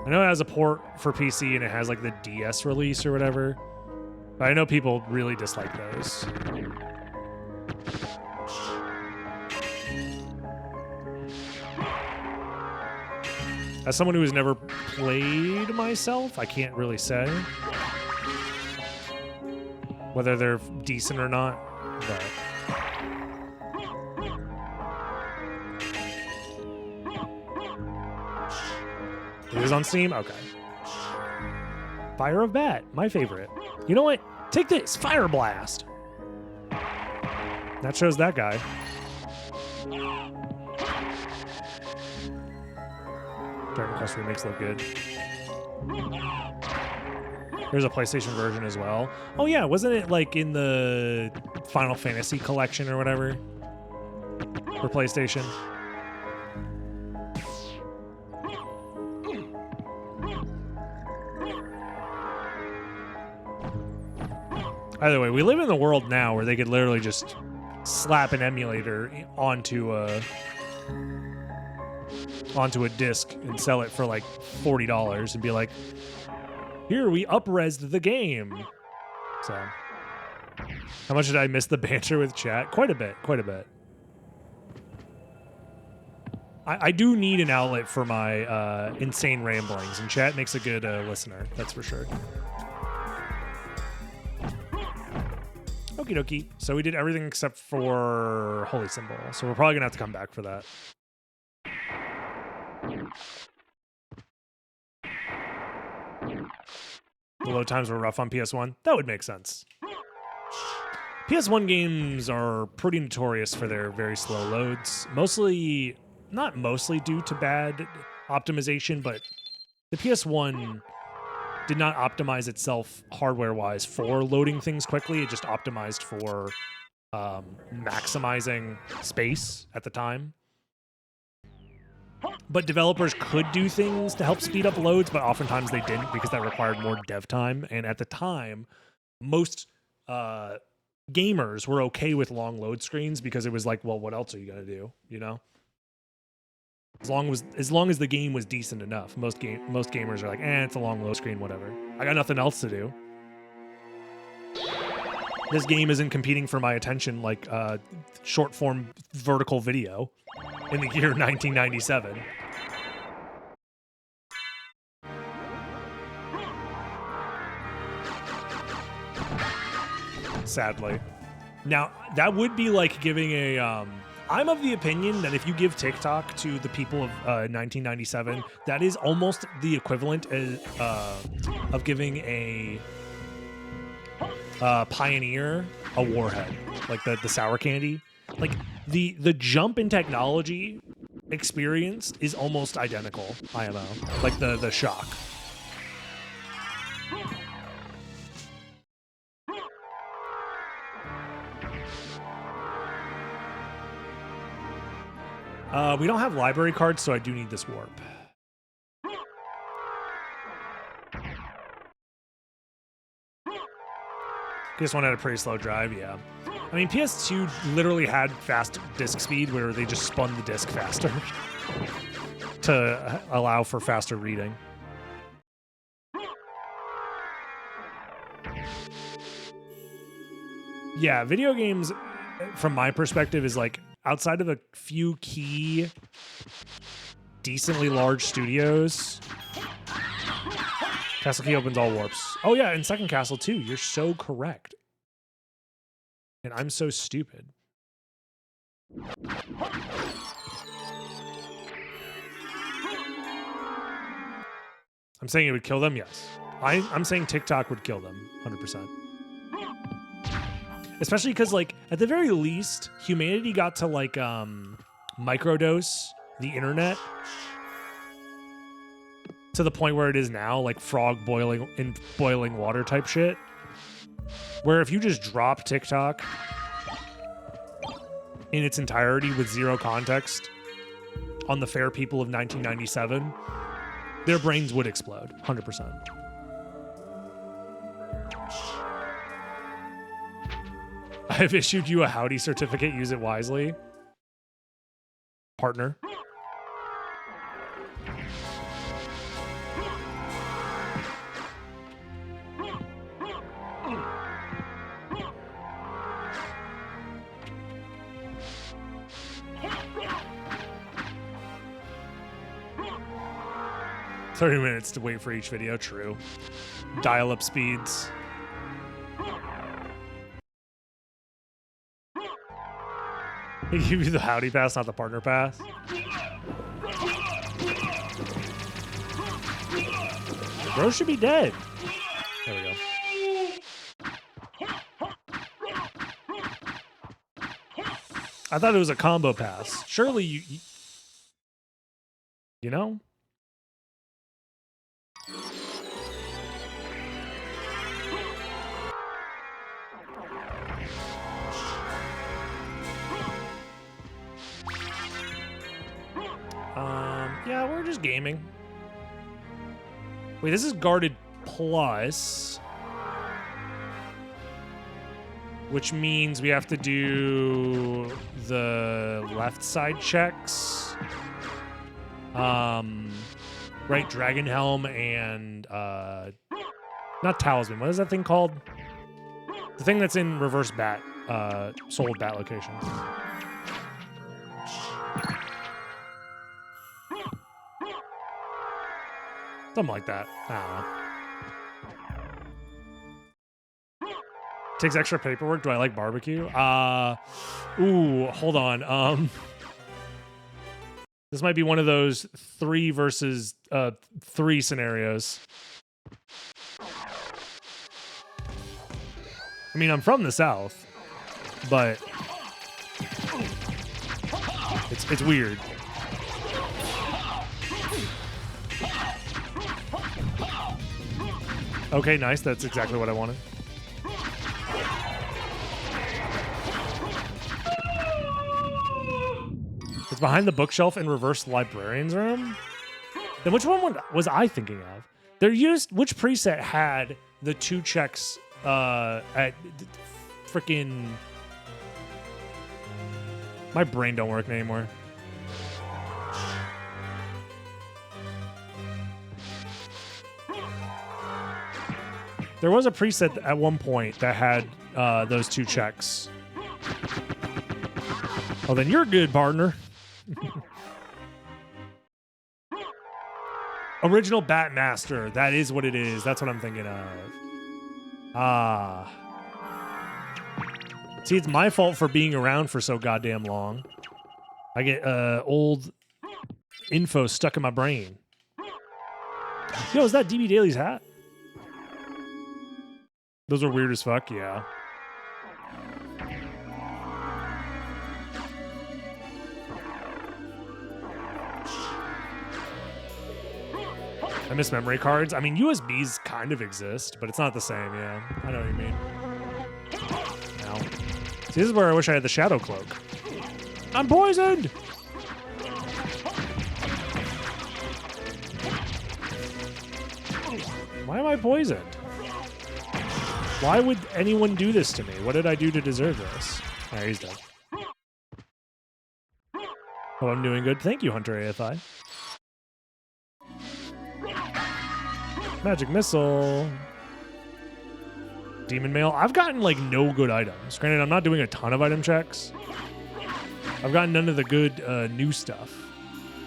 I know it has a port for PC and it has like the DS release or whatever. But I know people really dislike those. As someone who has never played myself, I can't really say whether they're decent or not, but it is on Steam? Okay. Fire of Bat, my favorite. You know what? Take this, Fire Blast. That shows that guy. Dragon Quest remakes look good. There's a PlayStation version as well. Oh yeah, wasn't it like in the Final Fantasy collection or whatever for PlayStation? Either way, we live in a world now where they could literally just slap an emulator onto a disc and sell it for like $40 and be like, here, we up-resed the game. So, how much did I miss the banter with chat? Quite a bit. I do need an outlet for my insane ramblings, and chat makes a good listener, that's for sure. Okie dokie. So we did everything except for Holy Symbol, so we're probably going to have to come back for that. The load times were rough on PS1. That would make sense. PS1 games are pretty notorious for their very slow loads. Mostly, not mostly due to bad optimization, but the PS1 did not optimize itself hardware-wise for loading things quickly. It just optimized for maximizing space at the time. But developers could do things to help speed up loads, but oftentimes they didn't because that required more dev time. And at the time, most gamers were okay with long load screens because it was like, well, what else are you gonna do? You know, as long as the game was decent enough, most gamers are like, it's a long load screen, whatever. I got nothing else to do. This game isn't competing for my attention like short form vertical video in the year 1997. Sadly. Now, that would be like giving a... I'm of the opinion that if you give TikTok to the people of 1997, that is almost the equivalent of giving a Pioneer a Warhead, like the sour candy. Like, the jump in technology experienced is almost identical, IMO. Like, the shock. We don't have library cards, so I do need this warp. PS1 had a pretty slow drive, yeah. I mean, PS2 literally had fast disk speed where they just spun the disk faster to allow for faster reading. Yeah, video games, from my perspective, is like, outside of a few key, decently large studios, Castle Key opens all warps. Oh yeah, and Second Castle too. You're so correct. And I'm so stupid. I'm saying it would kill them, yes. I'm saying TikTok would kill them, 100%. Especially because, like, at the very least, humanity got to, like, microdose the internet to the point where it is now, like frog boiling in boiling water type shit. Where if you just drop TikTok in its entirety with zero context on the fair people of 1997, their brains would explode, 100%. I've issued you a howdy certificate. Use it wisely. Partner. $30 minutes to wait for each video. True. Dial-up speeds. They give you the howdy pass, not the partner pass. Bro should be dead. There we go. I thought it was a combo pass. Surely you know? Yeah, we're just gaming. Wait, this is guarded plus, which means we have to do the left side checks. Right, Dragon Helm and not Talisman. What is that thing called? The thing that's in reverse bat, sold bat locations. Something like that. I don't know. Takes extra paperwork. Do I like barbecue? Ooh, hold on. This might be one of those 3 versus 3 scenarios. I mean, I'm from the South, but it's weird. Okay, nice. That's exactly what I wanted. It's behind the bookshelf in reverse librarian's room. Then which one was I thinking of? Which preset had the 2 checks at freaking... My brain don't work anymore. There was a preset at one point that had those 2 checks. Oh, then you're good, partner. Original Batmaster. That is what it is. That's what I'm thinking of. Ah. See, it's my fault for being around for so goddamn long. I get old info stuck in my brain. Yo, is that DB Daly's hat? Those are weird as fuck, yeah. I miss memory cards. I mean, USBs kind of exist, but it's not the same, yeah. I know what you mean. No. See, this is where I wish I had the shadow cloak. I'm poisoned! Why am I poisoned? Why would anyone do this to me? What did I do to deserve this? Alright, he's dead. Oh, I'm doing good. Thank you, Hunter AFI. Magic Missile. Demon Mail. I've gotten, like, no good items. Granted, I'm not doing a ton of item checks. I've gotten none of the good new stuff.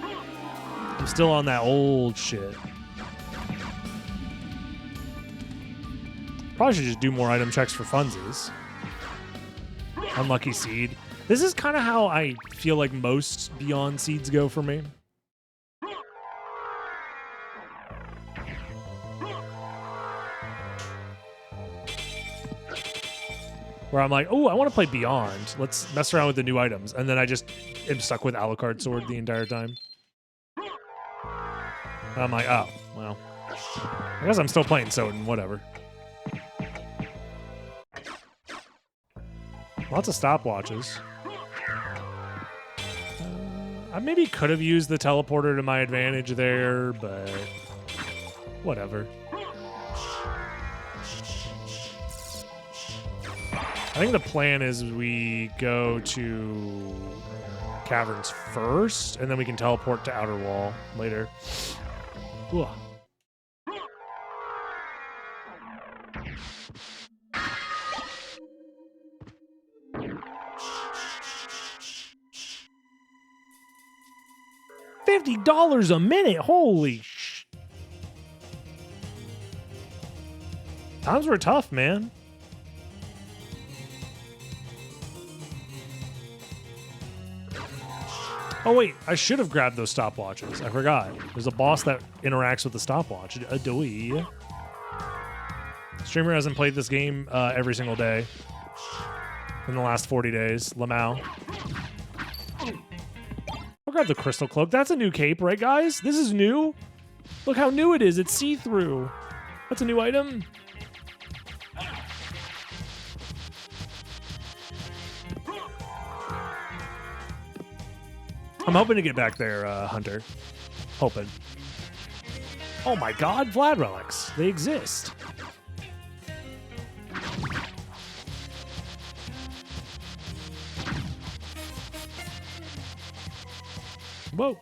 I'm still on that old shit. Probably should just do more item checks for funsies. Unlucky Seed. This is kind of how I feel like most Beyond Seeds go for me. Where I'm like, oh, I want to play Beyond. Let's mess around with the new items. And then I just am stuck with Alucard Sword the entire time. And I'm like, oh, well. I guess I'm still playing SotN, whatever. Lots of stopwatches. I maybe could have used the teleporter to my advantage there, but whatever. I think the plan is we go to caverns first, and then we can teleport to Outer Wall later. Ooh. $50 a minute. Holy sh! Times were tough, man. Oh wait, I should have grabbed those stopwatches. I forgot. There's a boss that interacts with the stopwatch. Adoy. Streamer hasn't played this game every single day in the last 40 days. Lamau. I'll grab the crystal cloak. That's a new cape, right, guys? This is new. Look how new it is. It's see-through. That's a new item. I'm hoping to get back there, Hunter. Hoping. Oh my god, Vlad relics. They exist. Whoa.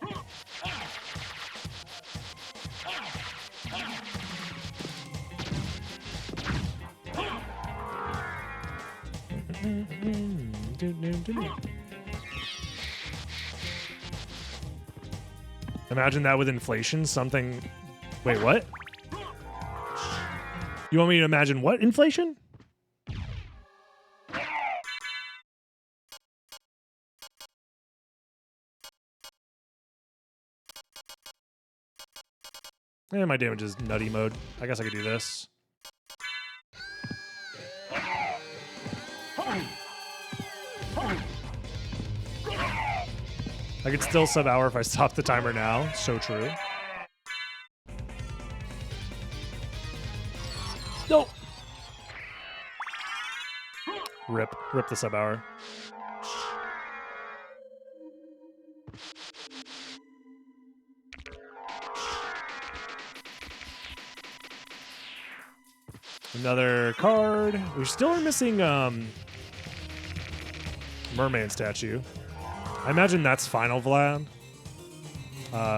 Imagine that with inflation, something Wait, what? You want me to imagine what inflation? Eh, my damage is nutty mode. I guess I could do this. I could still sub-hour if I stop the timer now. So true. No! Rip the sub-hour. Another card. We still are missing merman statue. I imagine that's final Vlad.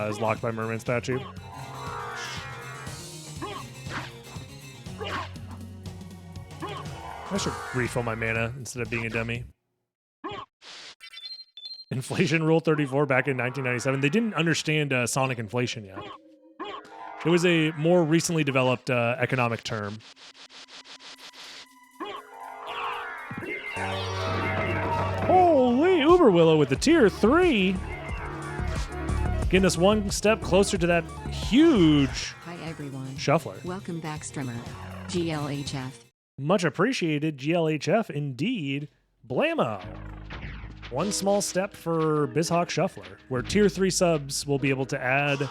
Is locked by merman statue. I should refill my mana instead of being a dummy. Inflation Rule 34 back in 1997. They didn't understand sonic inflation yet. It was a more recently developed economic term. Holy Uber Willow with the tier 3. Getting us one step closer to that huge Hi everyone. shuffler. Welcome back, streamer. GLHF. Much appreciated, GLHF, indeed. Blammo. One small step for BizHawk Shuffler, where tier 3 subs will be able to add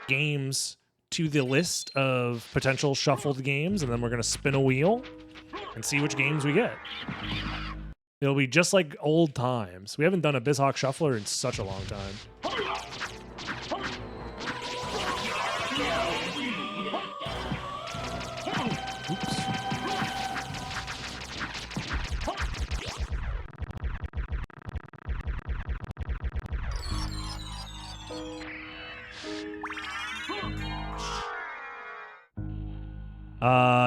games to the list of potential shuffled games, and then we're going to spin a wheel and see which games we get. It'll be just like old times. We haven't done a BizHawk Shuffler in such a long time. Oops.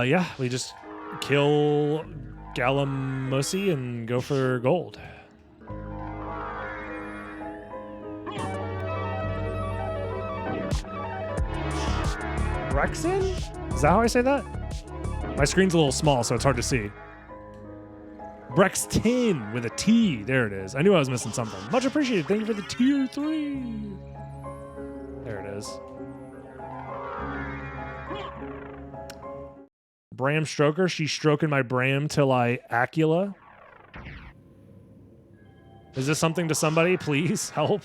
Yeah, we just kill Galamusi and go for gold. Brexin? Is that how I say that? My screen's a little small, so it's hard to see. Brexton with a T. There it is. I knew I was missing something. Much appreciated. Thank you for the tier 3. There it is. Bram Stroker. She's stroking my Bram till I Acula. Is this something to somebody? Please help.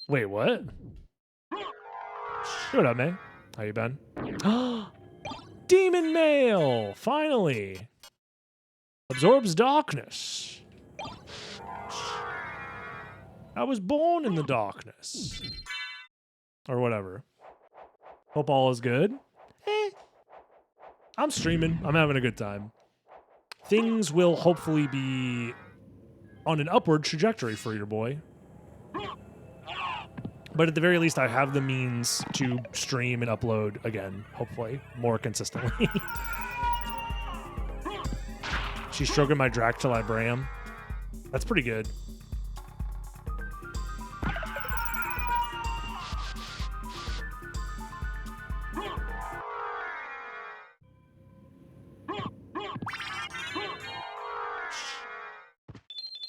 Wait, what? What up, May? How you been? Demon Mail! Finally! Absorbs darkness. I was born in the darkness. Or whatever. Hope all is good. I'm streaming. I'm having a good time. Things will hopefully be on an upward trajectory for your boy. But at the very least, I have the means to stream and upload again, hopefully, more consistently. She's stroking my Drac till I Bram. That's pretty good.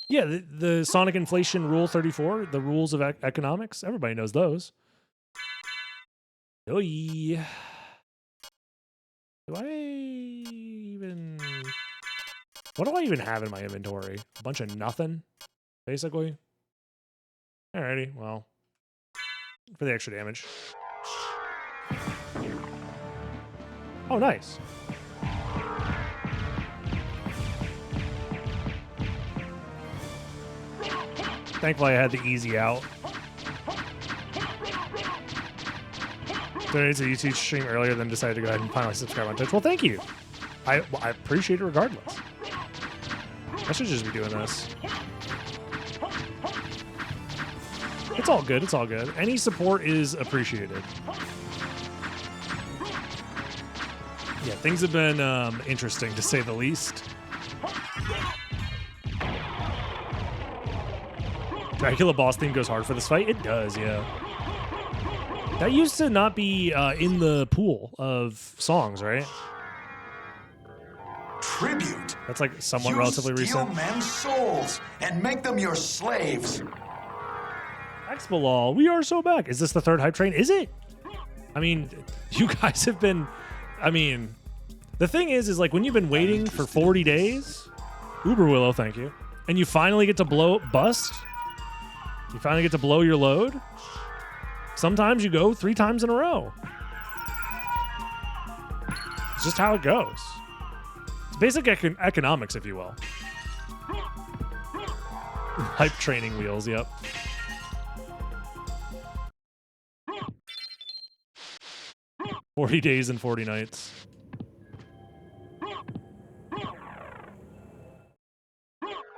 Yeah, the Sonic Inflation Rule 34, the rules of economics, everybody knows those. Oi. Do I even... What do I even have in my inventory? A bunch of nothing, basically. Alrighty, well. For the extra damage. Oh, nice. Thankfully, I had the easy out. Donated to the YouTube stream earlier, then decided to go ahead and finally subscribe on Twitch. Well, thank you. I appreciate it regardless. I should just be doing this. It's all good. It's all good. Any support is appreciated. Yeah, things have been interesting, to say the least. Dracula boss theme goes hard for this fight. It does, yeah. That used to not be in the pool of songs, right? Tribute. That's like somewhat You relatively steal recent. men's souls and make them your slaves. Expo, we are so back. Is this the third hype train? Is it? I mean, you guys have been. I mean, the thing is like when you've been waiting for 40 days, Uber Willow, thank you, and you finally get to bust. You finally get to blow your load. Sometimes you go 3 times in a row. It's just how it goes. It's basic economics, if you will. Hype training wheels, yep. "40 days and 40 nights."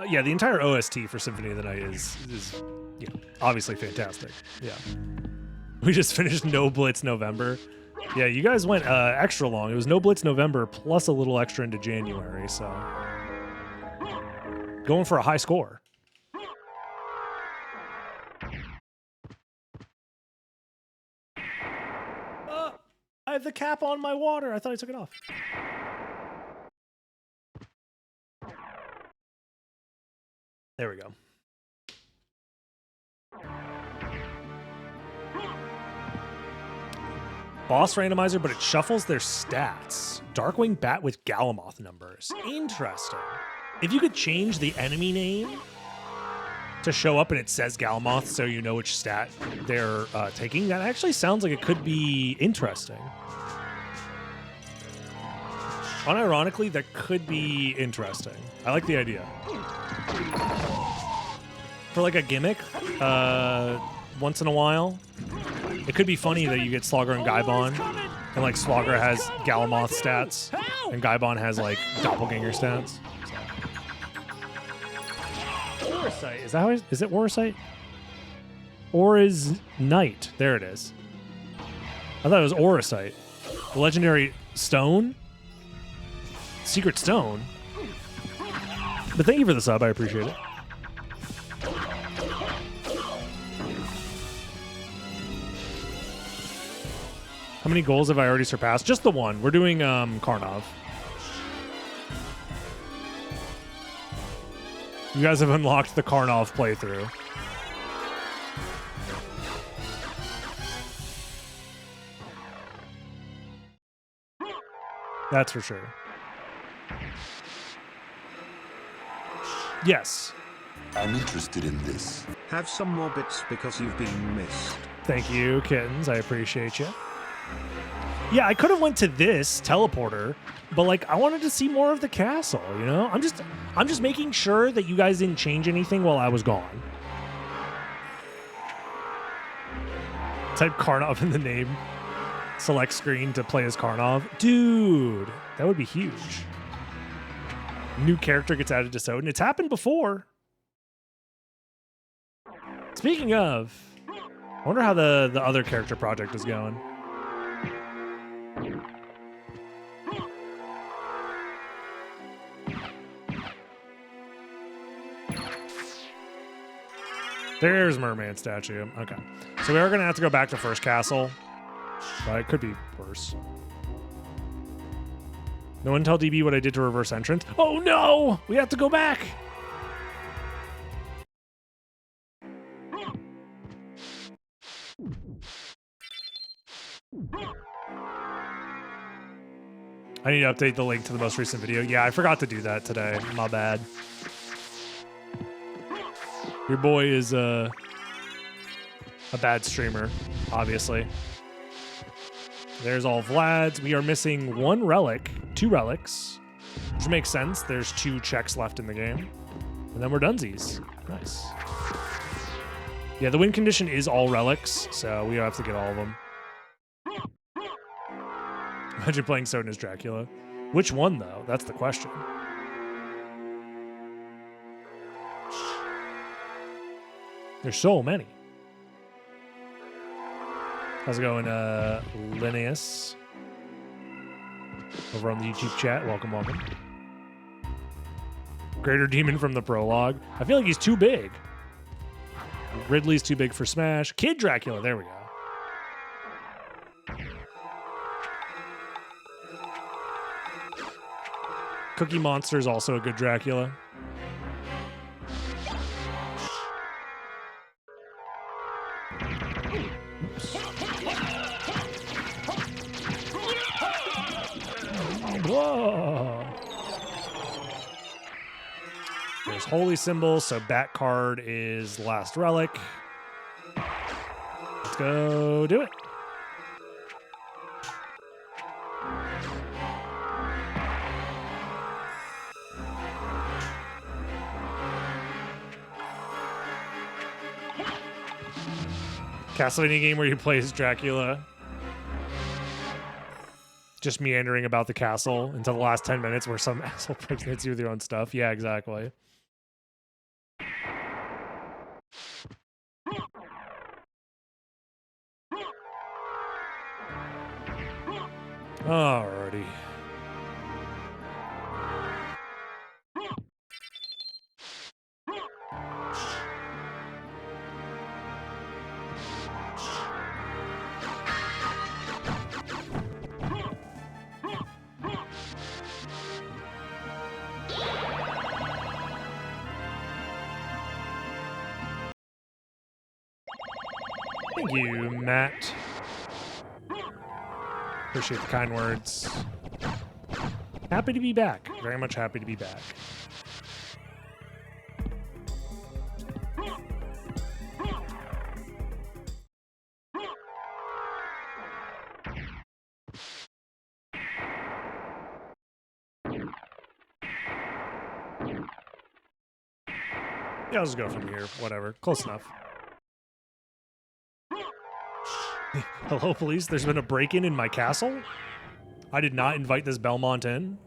Yeah, the entire OST for Symphony of the Night is yeah, obviously fantastic. Yeah. We just finished No Blitz November. Yeah, you guys went extra long. It was No Blitz November plus a little extra into January, so going for a high score. I have the cap on my water. I thought I took it off. There we go. Boss randomizer, but it shuffles their stats. Darkwing Bat with Galamoth numbers. Interesting. If you could change the enemy name to show up and it says Galamoth so you know which stat they're taking, that actually sounds like it could be interesting. Unironically, that could be interesting. I like the idea. For like a gimmick, once in a while, it could be funny that you get Slogger and Gaibon, and like Slogger has Galamoth stats, and Gaibon has like Doppelganger stats. Orisight, is that how is it Orisight? Or is Knight? There it is. I thought it was Orisight. The legendary stone? Secret stone? But thank you for the sub, I appreciate it. How many goals have I already surpassed? Just the one. We're doing Karnov. You guys have unlocked the Karnov playthrough. That's for sure. Yes. I'm interested in this. Have some more bits because you've been missed. Thank you, kittens. I appreciate you. Yeah, I could have went to this teleporter, but like I wanted to see more of the castle, you know? I'm just making sure that you guys didn't change anything while I was gone. Type Karnov in the name. Select screen to play as Karnov. Dude, that would be huge. New character gets added to SotN. It's happened before. Speaking of, I wonder how the other character project is going. There's Merman statue. Okay. So we are going to have to go back to first castle. But it could be worse. No one tell DB what I did to reverse entrance. Oh no! We have to go back! I need to update the link to the most recent video. Yeah, I forgot to do that today. My bad. Your boy is a bad streamer, obviously. There's all Vlad's. We are missing 1 relic, 2 relics, which makes sense. There's 2 checks left in the game. And then we're dunsies. Nice. Yeah, the win condition is all relics, so we have to get all of them. Imagine playing SotN as Dracula. Which one, though? That's the question. There's so many. How's it going, Linnaeus? Over on the YouTube chat. Welcome, welcome. Greater Demon from the prologue. I feel like he's too big. Ridley's too big for Smash. Kid Dracula, there we go. Cookie Monster is also a good Dracula. Whoa. There's Holy Symbol, so back card is Last Relic. Let's go do it. Castlevania game where you play as Dracula. Just meandering about the castle until the last 10 minutes where some asshole person hits you with your own stuff. Yeah, exactly. Alrighty. Thank you, Matt. Appreciate the kind words. Happy to be back. Very much happy to be back. Yeah, I'll just go from here. Whatever. Close enough. Hello, police. There's been a break-in in my castle? I did not invite this Belmont in.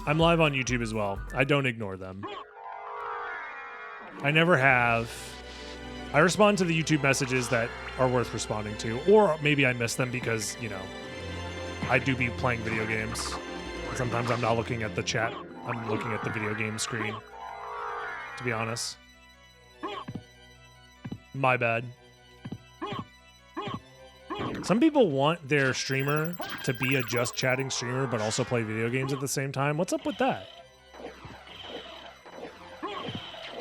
I'm live on YouTube as well. I don't ignore them. I never have. I respond to the YouTube messages that are worth responding to, or maybe I miss them because, you know, I do be playing video games. Sometimes I'm not looking at the chat. I'm looking at the video game screen, to be honest. My bad. Some people want their streamer to be a just chatting streamer, but also play video games at the same time. What's up with that?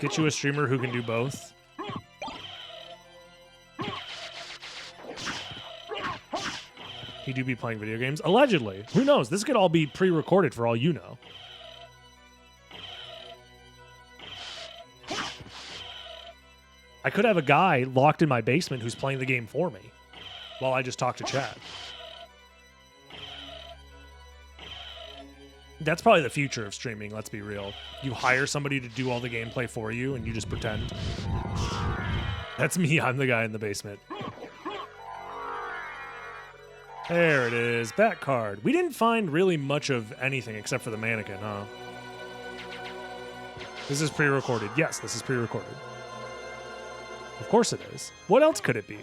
Get you a streamer who can do both. He do be playing video games? Allegedly. Who knows? This could all be pre-recorded for all you know. I could have a guy locked in my basement who's playing the game for me while I just talk to chat. That's probably the future of streaming, let's be real. You hire somebody to do all the gameplay for you and you just pretend. That's me, I'm the guy in the basement. There it is, back card. We didn't find really much of anything except for the mannequin, huh? This is pre-recorded. Yes, this is pre-recorded. Of course it is. What else could it be?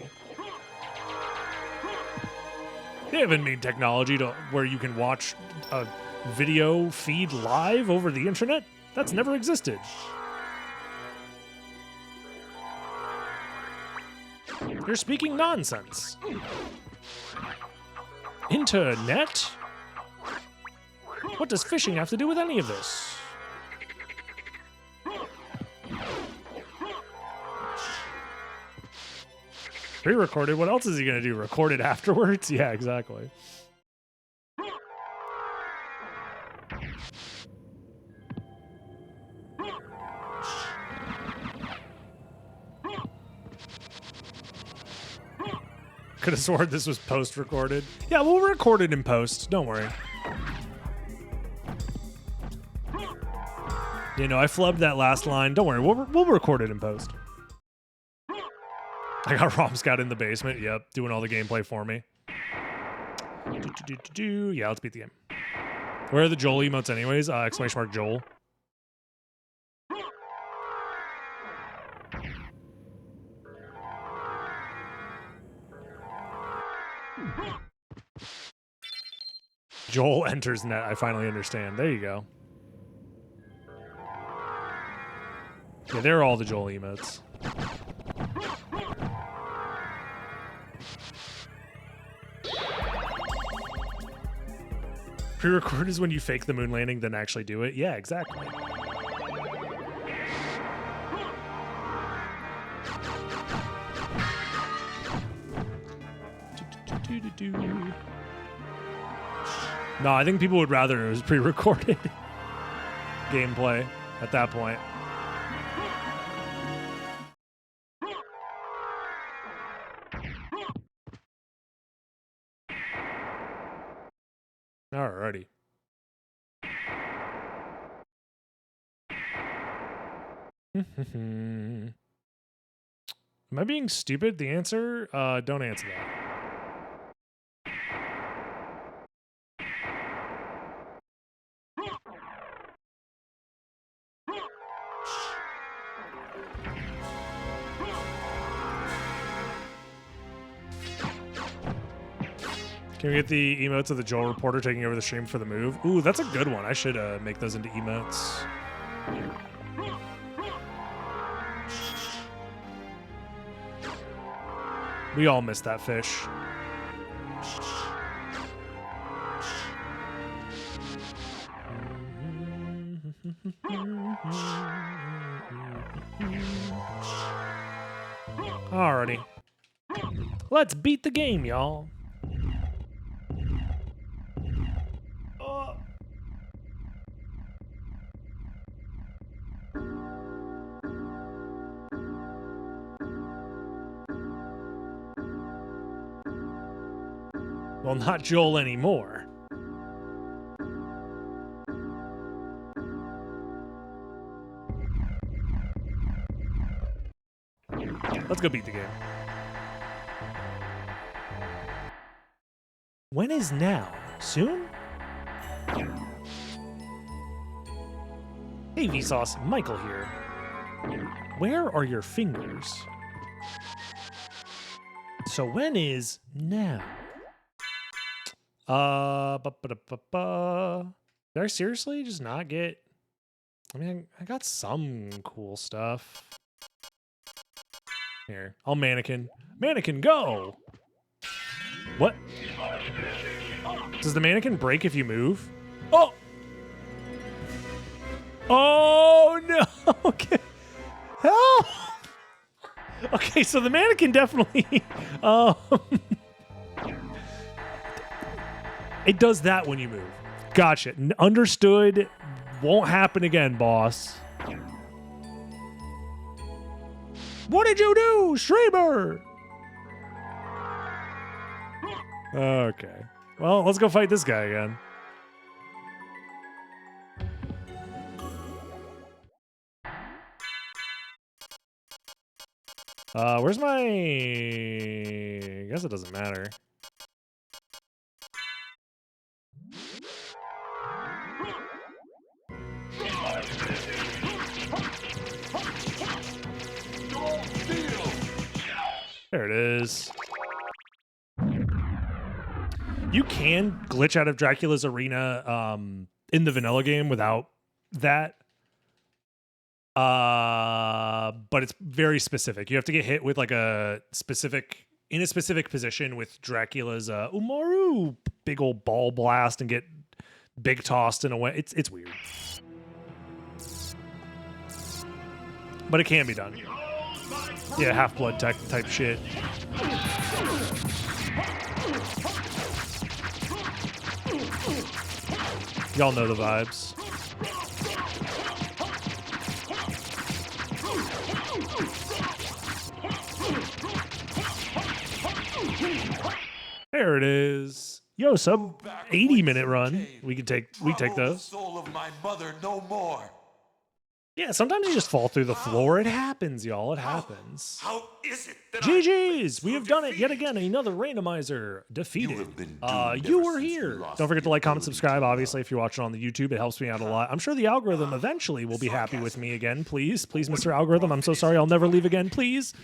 They haven't made technology to where you can watch a video feed live over the internet? That's never existed. You're speaking nonsense. Internet? What does fishing have to do with any of this? Pre-recorded? What else is he going to do? Record it afterwards? Yeah, exactly. Could have sworn this was post-recorded. Yeah, we'll record it in post. Don't worry. You know, I flubbed that last line. Don't worry, we'll record it in post. I got Romscott in the basement. Yep, doing all the gameplay for me. Yeah, let's beat the game. Where are the Joel emotes anyways? Exclamation mark Joel. Joel enters net. I finally understand. There you go. Yeah, they're all the Joel emotes. Pre-record is when you fake the moon landing, then actually do it. Yeah, exactly. No, I think people would rather it was pre-recorded gameplay at that point. Alrighty. Am I being stupid? The answer? Don't answer that. Can we get the emotes of the Joel reporter taking over the stream for the move? Ooh, that's a good one. I should make those into emotes. We all missed that fish. Alrighty. Let's beat the game, y'all. Well, not Joel anymore. Let's go beat the game. When is now? Soon? Hey, Vsauce, Michael here. Where are your fingers? So when is now? Did I seriously just not get... I mean, I got some cool stuff. Here, I'll mannequin. Mannequin, go! What? Does the mannequin break if you move? Oh! Oh, no! Okay. Help! Okay, so the mannequin definitely... It does that when you move. Gotcha. Understood. Won't happen again, boss. What did you do, streamer? Okay. Well, let's go fight this guy again. Where's my... I guess it doesn't matter. There it is. You can glitch out of Dracula's arena in the vanilla game without that. But it's very specific. You have to get hit with like a specific position with Dracula's Umaru big old ball blast and get big tossed in a way. It's weird. But it can be done. Yeah, Half-Blood type shit. Y'all know the vibes. There it is. Yo, sub 80-minute run. We take those. Soul of my mother no more. Yeah, sometimes you just fall through the floor. It happens, y'all. It happens. How is it that GG's! We have done it yet again. Another randomizer defeated. You were here. Don't forget to like, comment, subscribe. Obviously, if you're watching on the YouTube, it helps me out a lot. I'm sure the algorithm eventually will be happy with me again. Please, Mr. Algorithm. I'm so sorry. I'll never leave again. Please.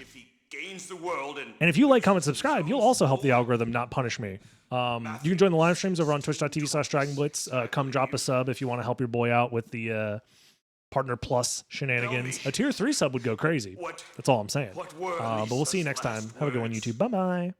gains the world and And if you like, comment, subscribe, you'll also help the algorithm not punish me. You can join the live streams over on twitch.tv/DragonBlitz. Come drop a sub if you want to help your boy out with the Partner Plus shenanigans. A tier 3 sub would go crazy. That's all I'm saying. what word But we'll see you next time. Have a good one, YouTube. Bye-bye.